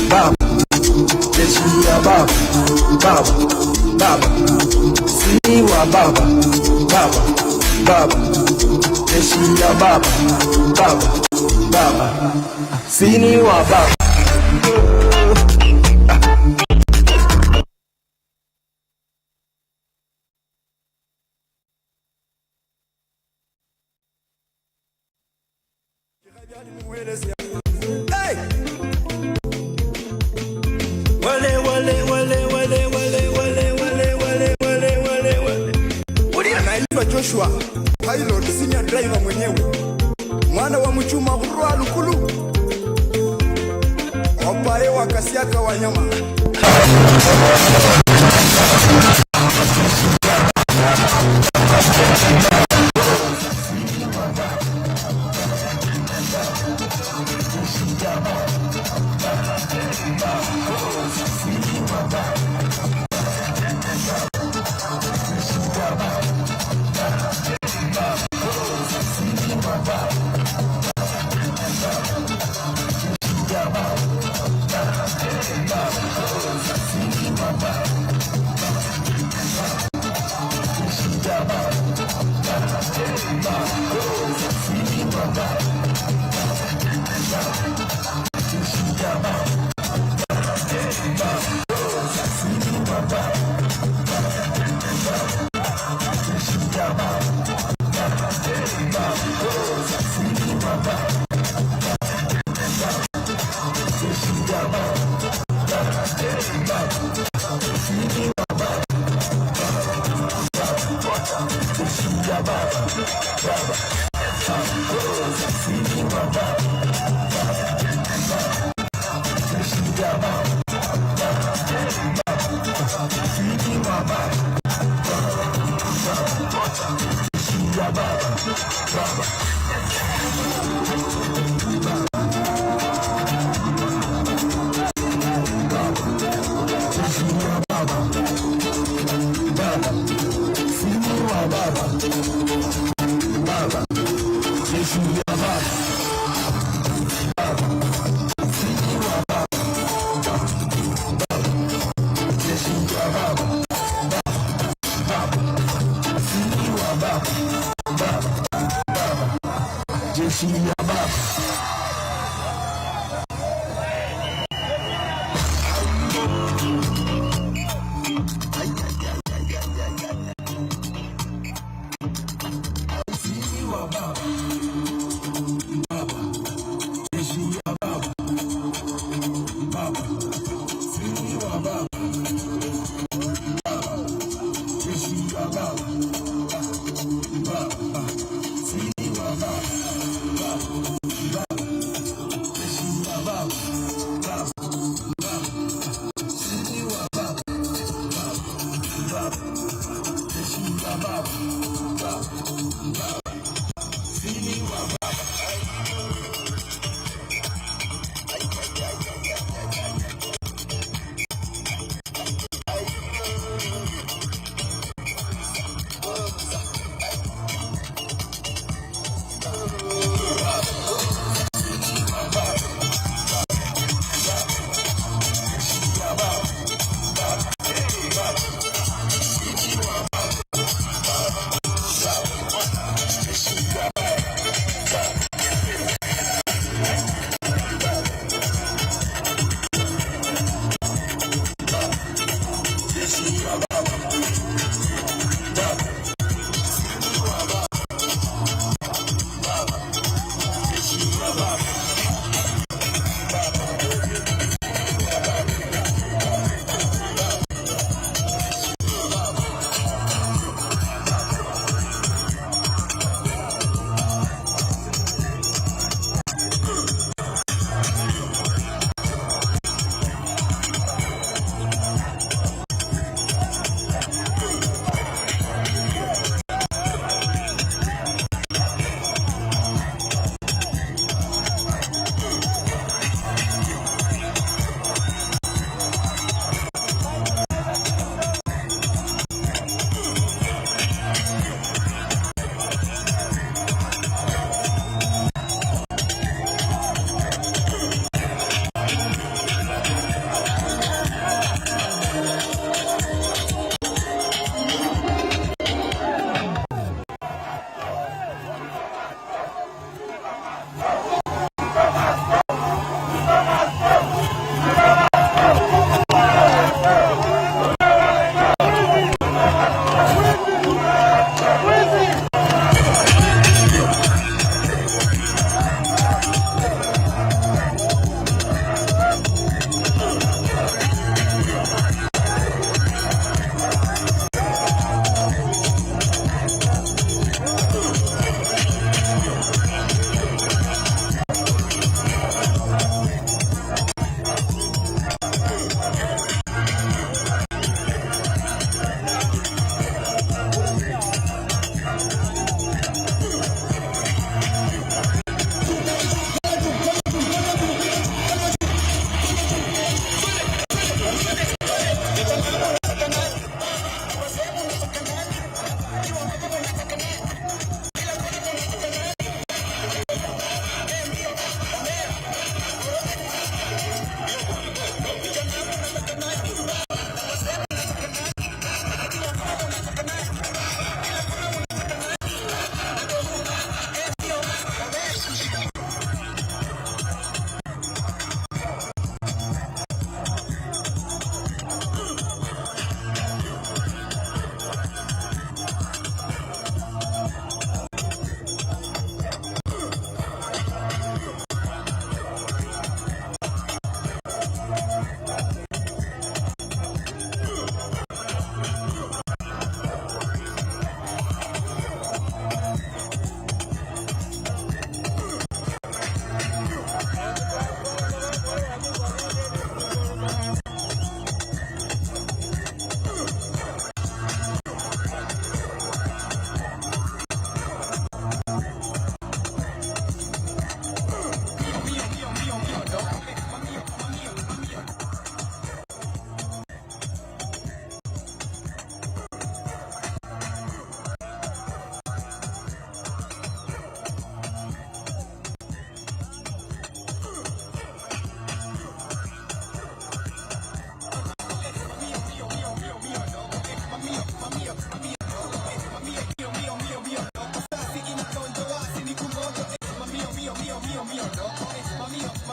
Baba. jeshi ya baba, baba, baba, sini wa baba, baba, baba, jeshi ya baba, baba, baba, sini wa baba. Hey! Wale wale wale wale wale wale wale wale wale wale wale. Uri anaitwa Joshua, pilot senior driver mwenyewe. Mwana wa mchuma kurwa lukulu. Opae wa Kasiaka wanyama. Baba.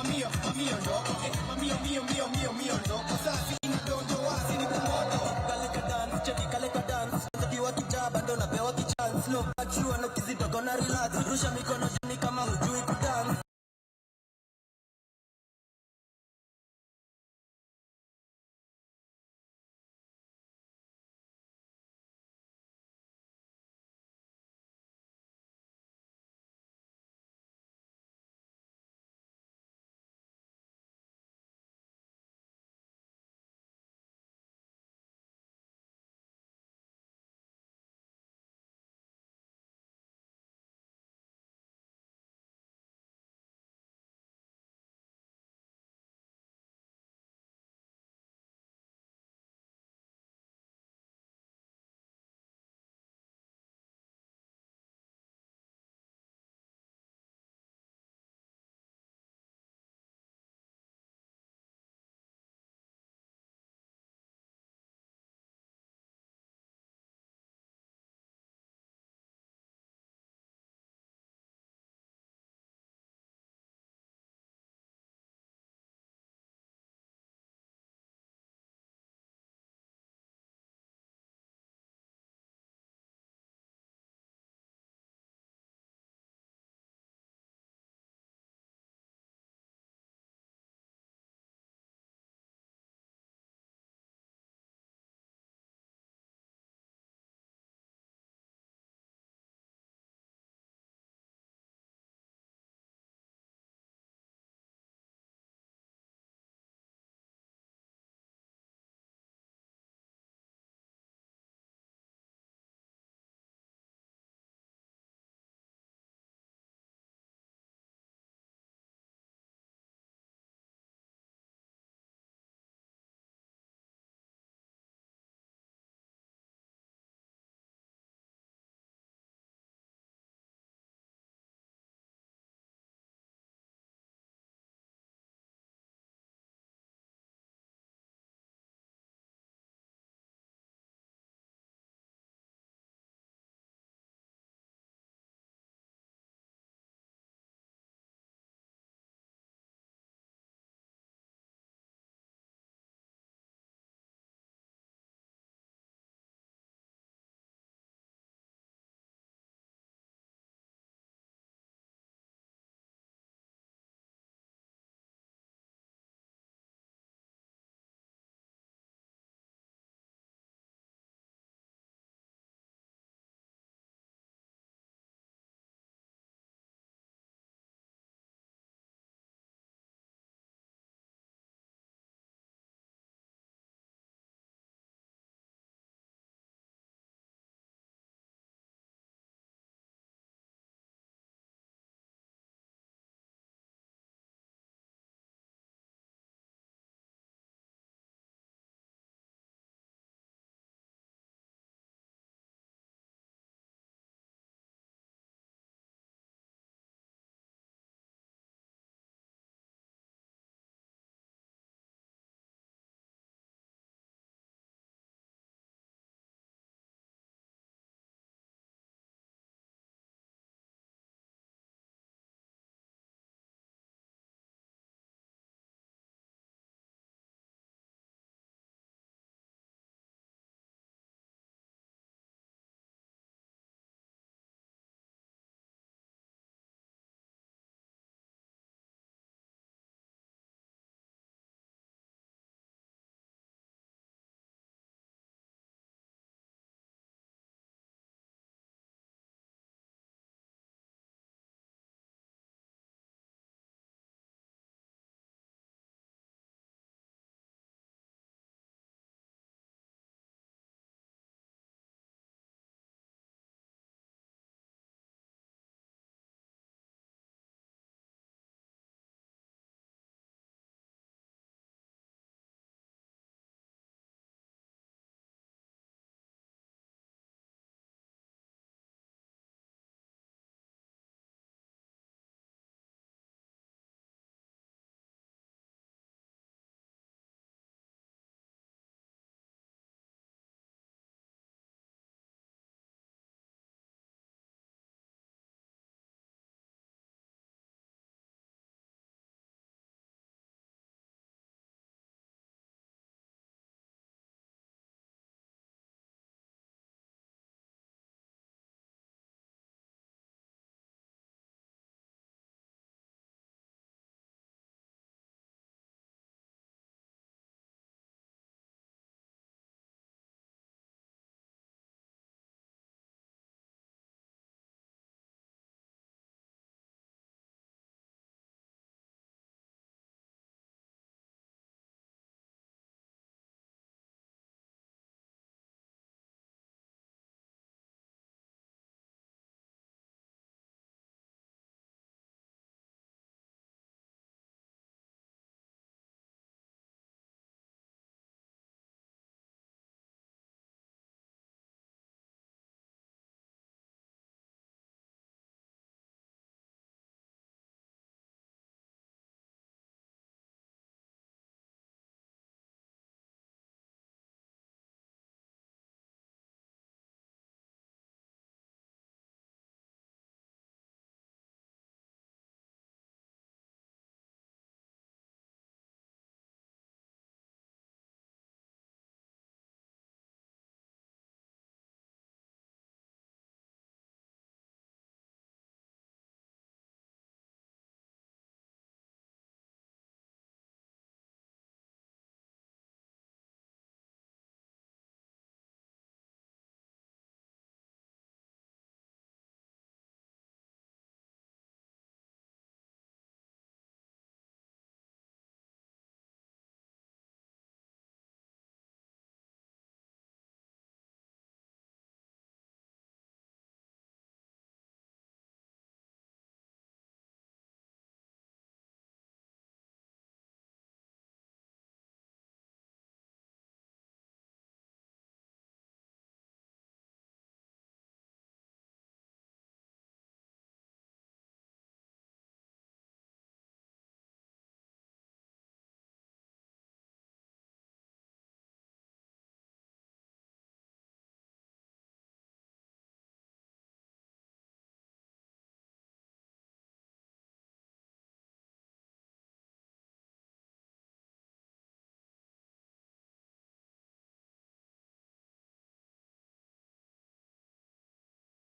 mamio ndo mamio mio ndo sasa inadondo wazi ni kumoto kale ka dance takiwa kitaba ndo napewa kichance no achua no kizito gonna relax rusha mikono juu kama hujui kudance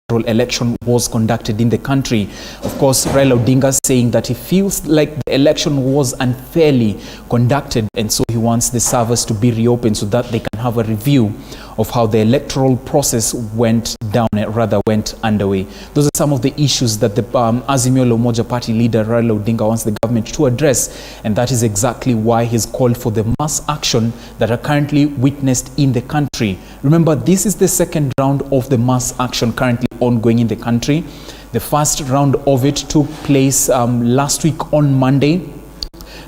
general election was conducted in the country. Of course, Raila Odinga saying that he feels like the election was unfairly conducted, and so he wants the servers to be reopened so that they can have a review of how the electoral process went down, rather went underway. Those are some of the issues that the Azimio la Umoja party leader Raila Odinga wants the government to address, and that is exactly why he's called for the mass action that are currently witnessed in the country. Remember, this is the second round of the mass action currently ongoing in the country. The first round of it took place last week on Monday.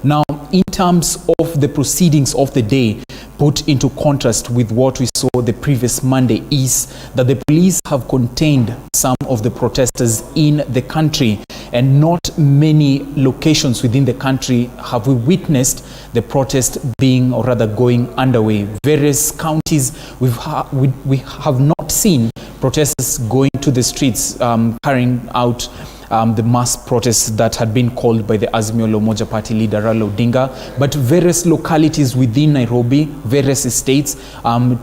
Now, in terms of the proceedings of the day, put into contrast with what we saw the previous Monday, is that the police have contained some of the protesters in the country, and not many locations within the country have we witnessed the protest being, or rather going underway. Various counties we have not seen protesters going to the streets carrying out the mass protests that had been called by the Azimio la Umoja party leader Raila Odinga, but various localities within Nairobi, various estates,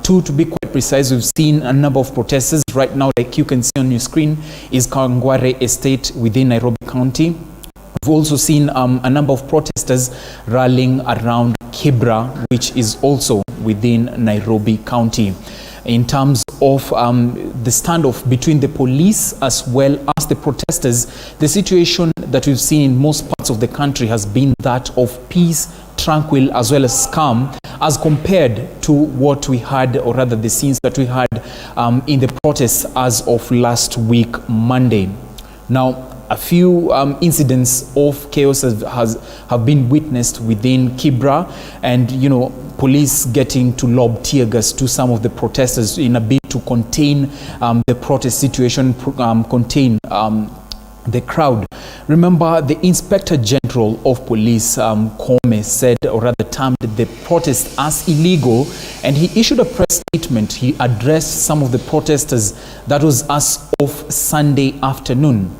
two to be quite precise, we've seen a number of protesters. Right now, like you can see on your screen, is Kawangware estate within Nairobi County. We've also seen a number of protesters rallying around Kibra, which is also within Nairobi County. In terms of the standoff between the police as well as the protesters, the situation that we've seen in most parts of the country has been that of peace, tranquil, as well as calm, as compared to what we had, or rather the scenes that we had in the protests as of last week, Monday. Now, a few incidents of chaos have been witnessed within Kibra, and police getting to lob tear gas to some of the protesters in a bid to contain the protest situation, contain the crowd. Remember, the Inspector General of Police, Kome, said, or rather termed the protest as illegal, and he issued a press statement. He addressed some of the protesters. That was as of Sunday afternoon.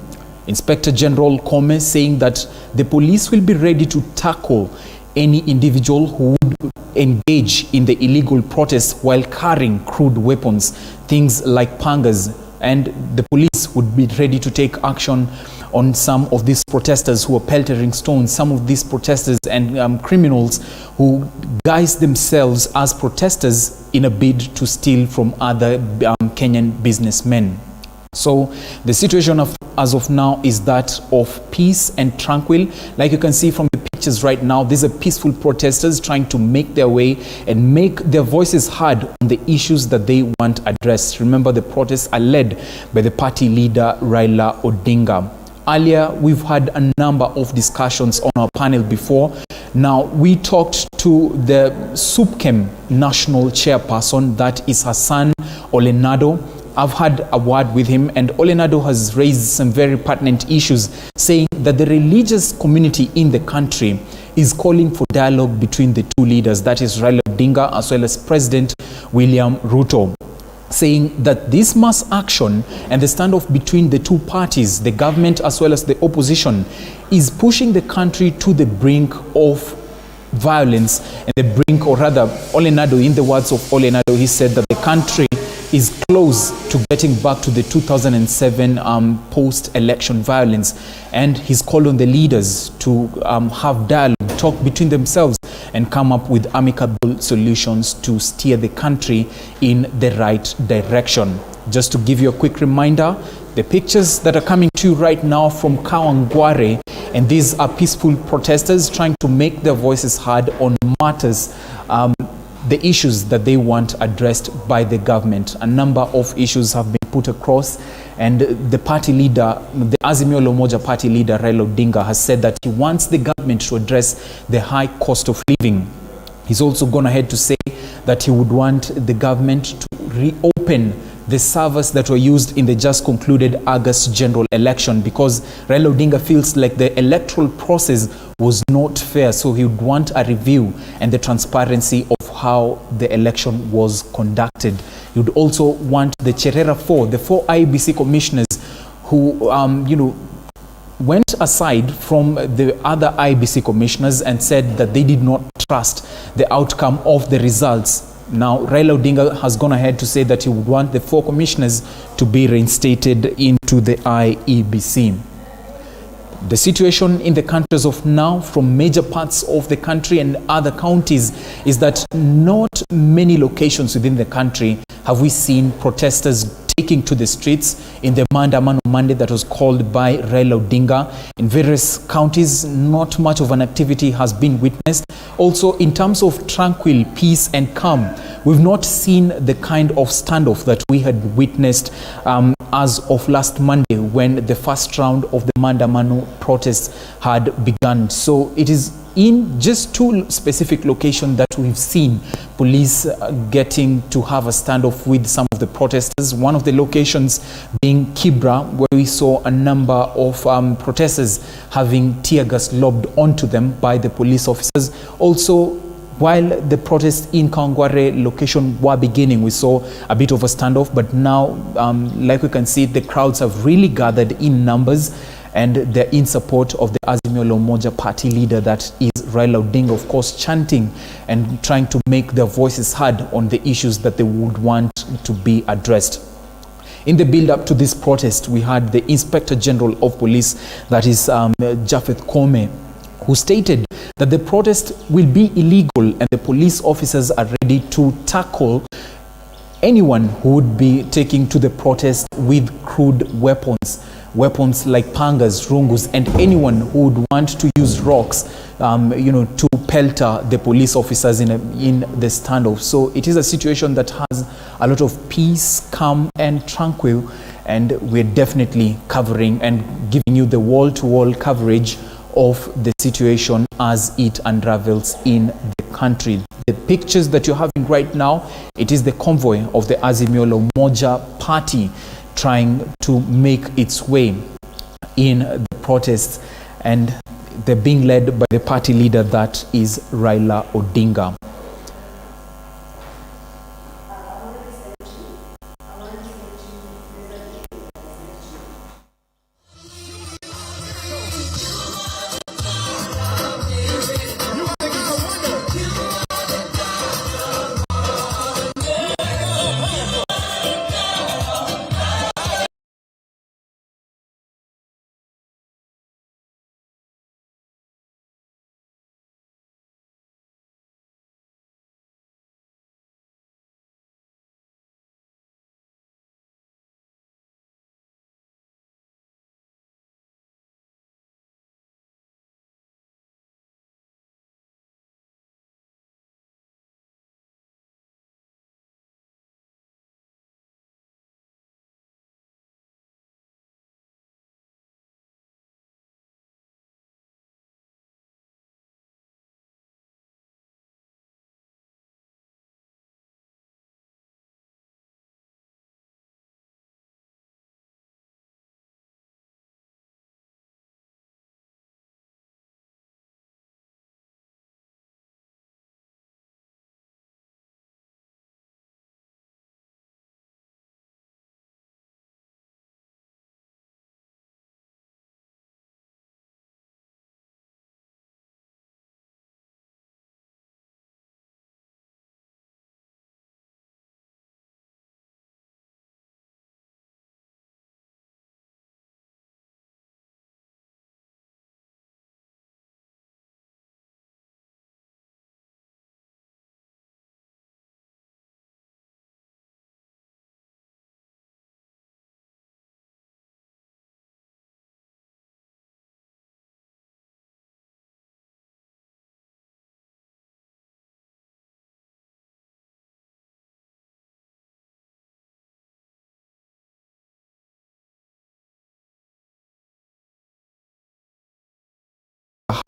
Inspector General Kome saying that the police will be ready to tackle any individual who would engage in the illegal protest while carrying crude weapons, things like pangas, and the police would be ready to take action on some of these protesters who are peltering stones, some of these protesters and criminals who guise themselves as protesters in a bid to steal from other Kenyan businessmen. So the situation as of now is that of peace and tranquil. Like you can see from the pictures right now, these are peaceful protesters trying to make their way and make their voices heard on the issues that they want addressed. Remember, the protests are led by the party leader Raila Odinga. Earlier, we've had a number of discussions on our panel before. Now, we talked to the SUPKEM national chairperson, that is Hassan Olenado. I've had a word with him, and Olenado has raised some very pertinent issues, saying that the religious community in the country is calling for dialogue between the two leaders, that is Raila Odinga as well as President William Ruto, saying that this mass action and the standoff between the two parties, the government as well as the opposition, is pushing the country to the brink of violence, and the brink, or rather, Olenado, in the words of Olenado, he said that the country is close to getting back to the 2007 post-election violence, and he's called on the leaders to have dialogue, talk between themselves, and come up with amicable solutions to steer the country in the right direction. Just to give you a quick reminder, the pictures that are coming to you right now from Kawangware, and these are peaceful protesters trying to make their voices heard on matters, the issues that they want addressed by the government. A number of issues have been put across, and the party leader, the Azimio la Umoja party leader Raila Odinga, has said that he wants the government to address the high cost of living. He's also gone ahead to say that he would want the government to reopen the servers that were used in the just concluded August general election, because Raila Odinga feels like the electoral process was not fair, so he would want a review and the transparency of how the election was conducted. He would also want the Cherera 4, the 4 IEBC commissioners who, went aside from the other IEBC commissioners and said that they did not trust the outcome of the results. Now, Raila Odinga has gone ahead to say that he would want the 4 commissioners to be reinstated into the IEBC. The situation in the country as of now, from major parts of the country and other counties, is that not many locations within the country have we seen protesters taking to the streets in the Maandamano Monday that was called by Raila Odinga. In various counties, not much of an activity has been witnessed. Also, in terms of tranquil, peace and calm, we've not seen the kind of standoff that we had witnessed as of last Monday when the first round of the Maandamano protests had begun. So it is in just 2 specific locations that we've seen police getting to have a standoff with some of the protesters. One of the locations being Kibra, where we saw a number of protesters having tear gas lobbed onto them by the police officers. Also, while the protests in Kawangware location were beginning, we saw a bit of a standoff, but now, like we can see, the crowds have really gathered in numbers, and they're in support of the Azimio la Umoja party leader, that is Raila Odinga, of course, chanting and trying to make their voices heard on the issues that they would want to be addressed. In the build-up to this protest, we had the Inspector General of Police, that is Japheth Koome, who stated that the protest will be illegal and the police officers are ready to tackle anyone who would be taking to the protest with crude weapons like pangas, rungus, and anyone who would want to use rocks, to pelter the police officers in the standoff. So it is a situation that has a lot of peace, calm, and tranquil, and we're definitely covering and giving you the wall-to-wall coverage of the situation as it unravels in the country. The pictures that you're having right now, it is the convoy of the Azimio la Umoja party trying to make its way in the protests, and they're being led by the party leader, that is Raila Odinga.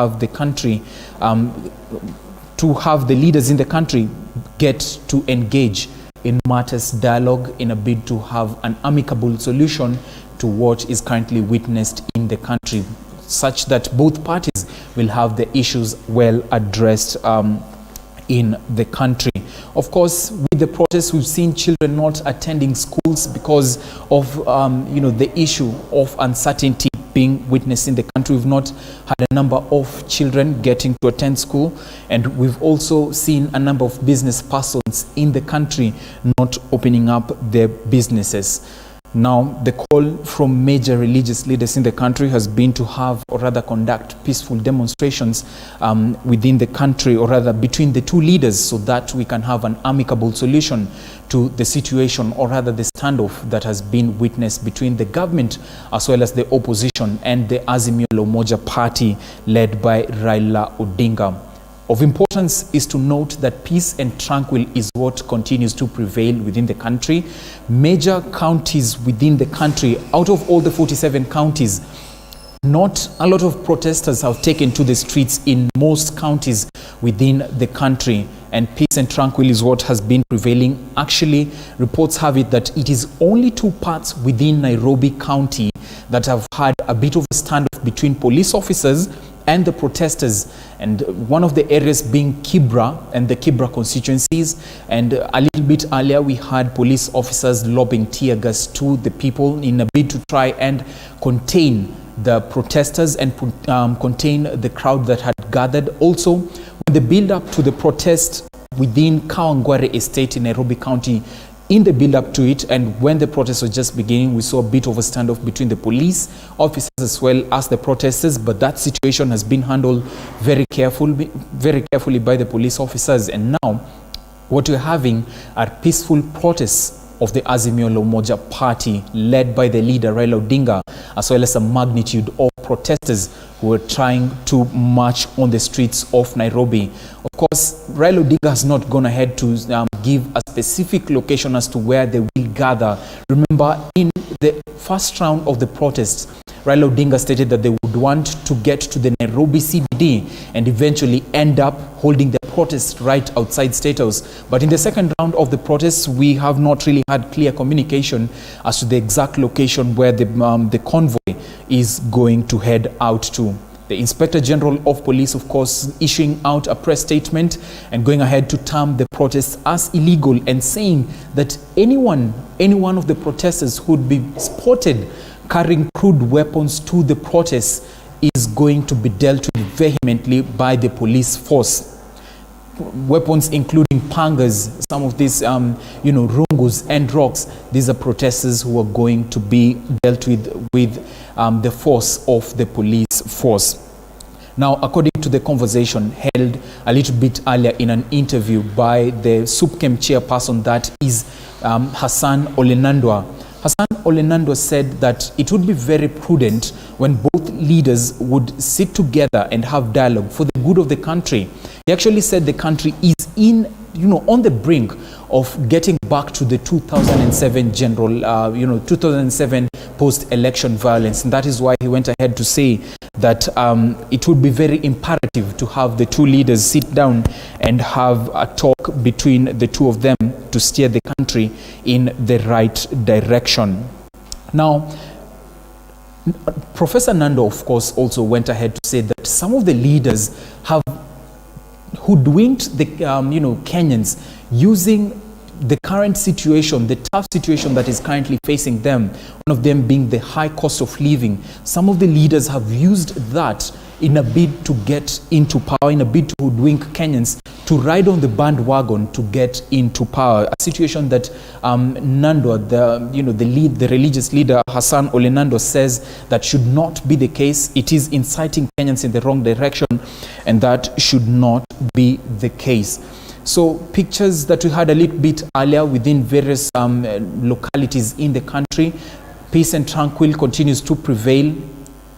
Have the country, to have the leaders in the country get to engage in matters dialogue in a bid to have an amicable solution to what is currently witnessed in the country, such that both parties will have the issues well addressed in the country. Of course, with the protests, we've seen children not attending schools because of the issue of uncertainty being witnessed in the country. We've not had a number of children getting to attend school, and we've also seen a number of business persons in the country not opening up their businesses. Now, the call from major religious leaders in the country has been to have, or rather conduct, peaceful demonstrations within the country, or rather between the two leaders, so that we can have an amicable solution to the situation, or rather the standoff that has been witnessed between the government as well as the opposition and the Azimio la Umoja party led by Raila Odinga. Of importance is to note that peace and tranquil is what continues to prevail within the country. Major counties within the country, out of all the 47 counties, not a lot of protesters have taken to the streets in most counties within the country, and peace and tranquil is what has been prevailing. Actually, reports have it that it is only two parts within Nairobi County that have had a bit of a standoff between police officers and the protesters, and one of the areas being Kibra and the Kibra constituencies. And a little bit earlier, we had police officers lobbing tear gas to the people in a bid to try and contain the protesters and contain the crowd that had gathered. Also, when the build-up to the protest within Kawangware Estate in Nairobi County, in the build-up to it, and when the protest was just beginning, we saw a bit of a standoff between the police officers as well as the protesters, but that situation has been handled very carefully by the police officers. And now, what we're having are peaceful protests of the Azimio la Umoja party, led by the leader Raila Odinga, as well as a magnitude of protesters who were trying to march on the streets of Nairobi. Of course, Raila Odinga has not gone ahead to give a specific location as to where they will gather. Remember, in the first round of the protests, Raila Odinga stated that they would want to get to the Nairobi CBD and eventually end up holding the protest right outside State House. But in the second round of the protests, we have not really had clear communication as to the exact location where the convoy is going to head out to. The Inspector General of Police, of course, issuing out a press statement and going ahead to term the protests as illegal, and saying that any one of the protesters who would be spotted carrying crude weapons to the protests is going to be dealt with vehemently by the police force. Weapons including pangas, some of these, rungus and rocks. These are protesters who are going to be dealt with the force of the police force. Now, according to the conversation held a little bit earlier in an interview by the SUPKEM chairperson, that is Hassan Olenandwa, Hassan Olenandwa said that it would be very prudent when both leaders would sit together and have dialogue for the good of the country. He actually said the country is on the brink of getting back to the 2007 2007 post-election violence. And that is why he went ahead to say that it would be very imperative to have the two leaders sit down and have a talk between the two of them to steer the country in the right direction. Now, Professor Nando, of course, also went ahead to say that some of the leaders have hoodwinked the Kenyans using the current situation, the tough situation that is currently facing them, one of them being the high cost of living. Some of the leaders have used that in a bid to get into power, in a bid to hoodwink Kenyans to ride on the bandwagon to get into power. A situation that Nando, the religious leader Hassan Olenando, says that should not be the case. It is inciting Kenyans in the wrong direction, and that should not be the case. So pictures that we had a little bit earlier within various localities in the country, peace and tranquil continues to prevail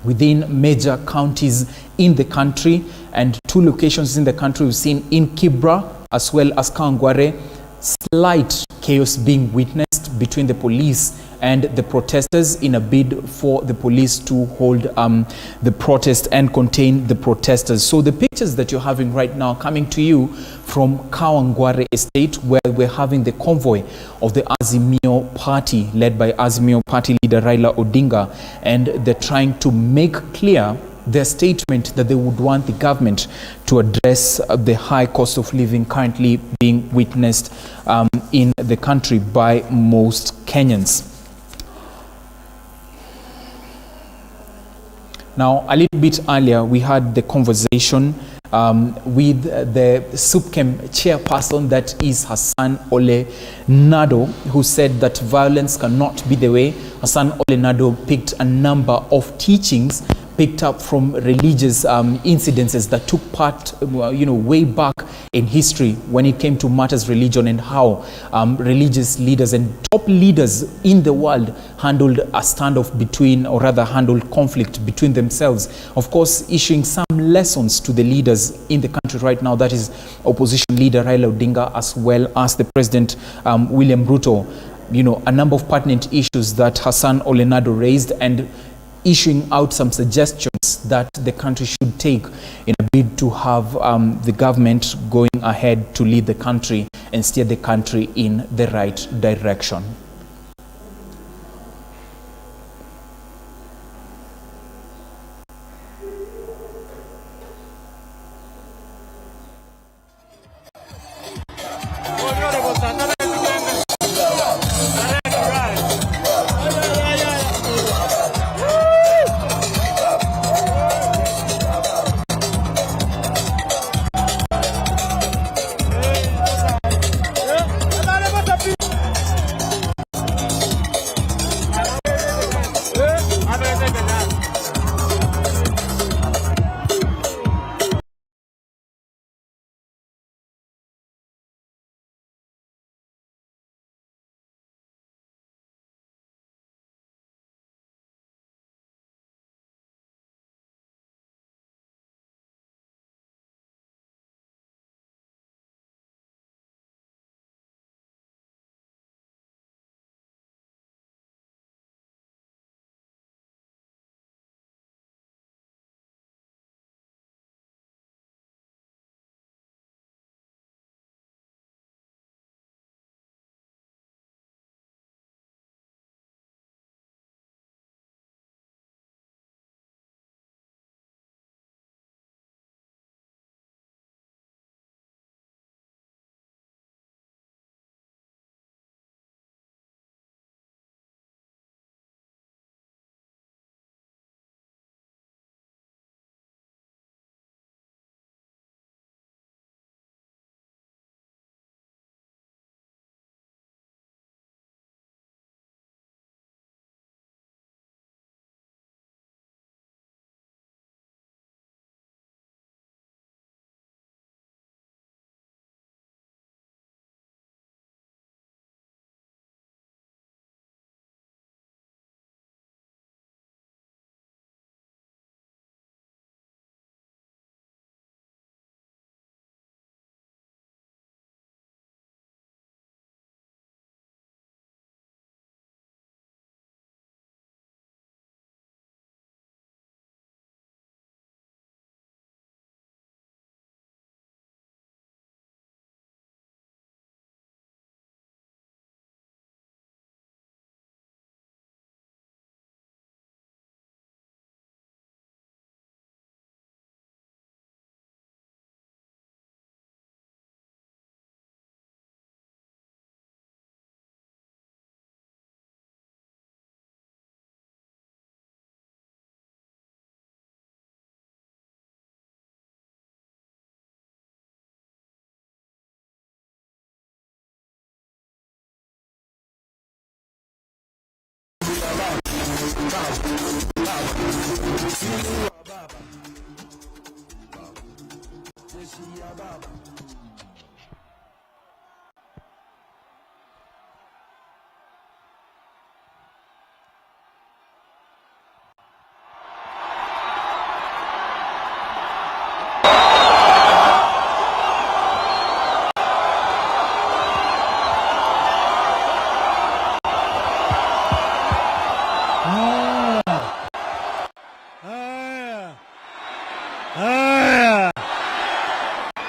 within major counties in the country, and two locations in the country we've seen in Kibra as well as Kawangware, slight chaos being witnessed between the police and the protesters in a bid for the police to hold the protest and contain the protesters. So the pictures that you're having right now coming to you from Kawangware Estate, where we're having the convoy of the Azimio party, led by Azimio party leader Raila Odinga, and they're trying to make clear their statement that they would want the government to address the high cost of living currently being witnessed in the country by most Kenyans. Now, a little bit earlier, we had the conversation with the SUPKEM chairperson, that is Hassan Ole Nado, who said that violence cannot be the way. Hassan Ole Nado picked a number of teachings picked up from religious incidences that took part, way back in history when it came to matters religion, and how religious leaders and top leaders in the world handled a standoff between, or rather handled conflict between themselves. Of course, issuing some lessons to the leaders in the country right now, that is opposition leader Raila Odinga, as well as the President William Ruto. A number of pertinent issues that Hassan Ole Nado raised, and issuing out some suggestions that the country should take in a bid to have the government going ahead to lead the country and steer the country in the right direction.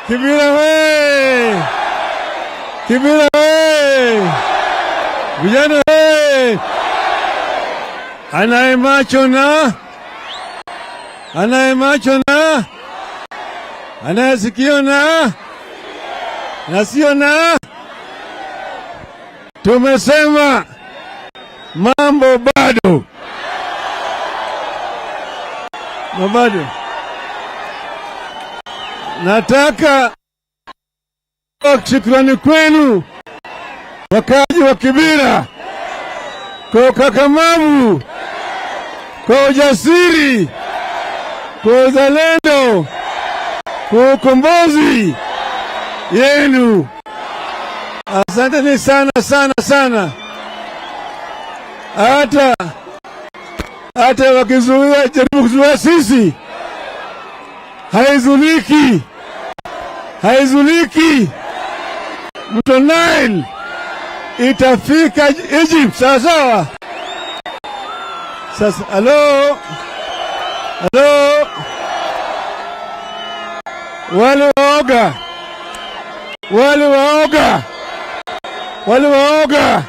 Kibira we! Kibira we! Vijana we! Anaye macho na? Anaye sikio na? Na sio na? Tumesema mambo bado. na bado nataka shukrani kwenu wakaji wa Kibira kwa ukakamavu, kwa ujasiri, kwa uzalendo, kwa ukombozi yenu. Asanteni sana sana sana. Hata wakizuia, jaribu kuzuia sisi, haizuliki. Mto Nile itafika Egypt, sawa sawa. Sasa halo, wale waoga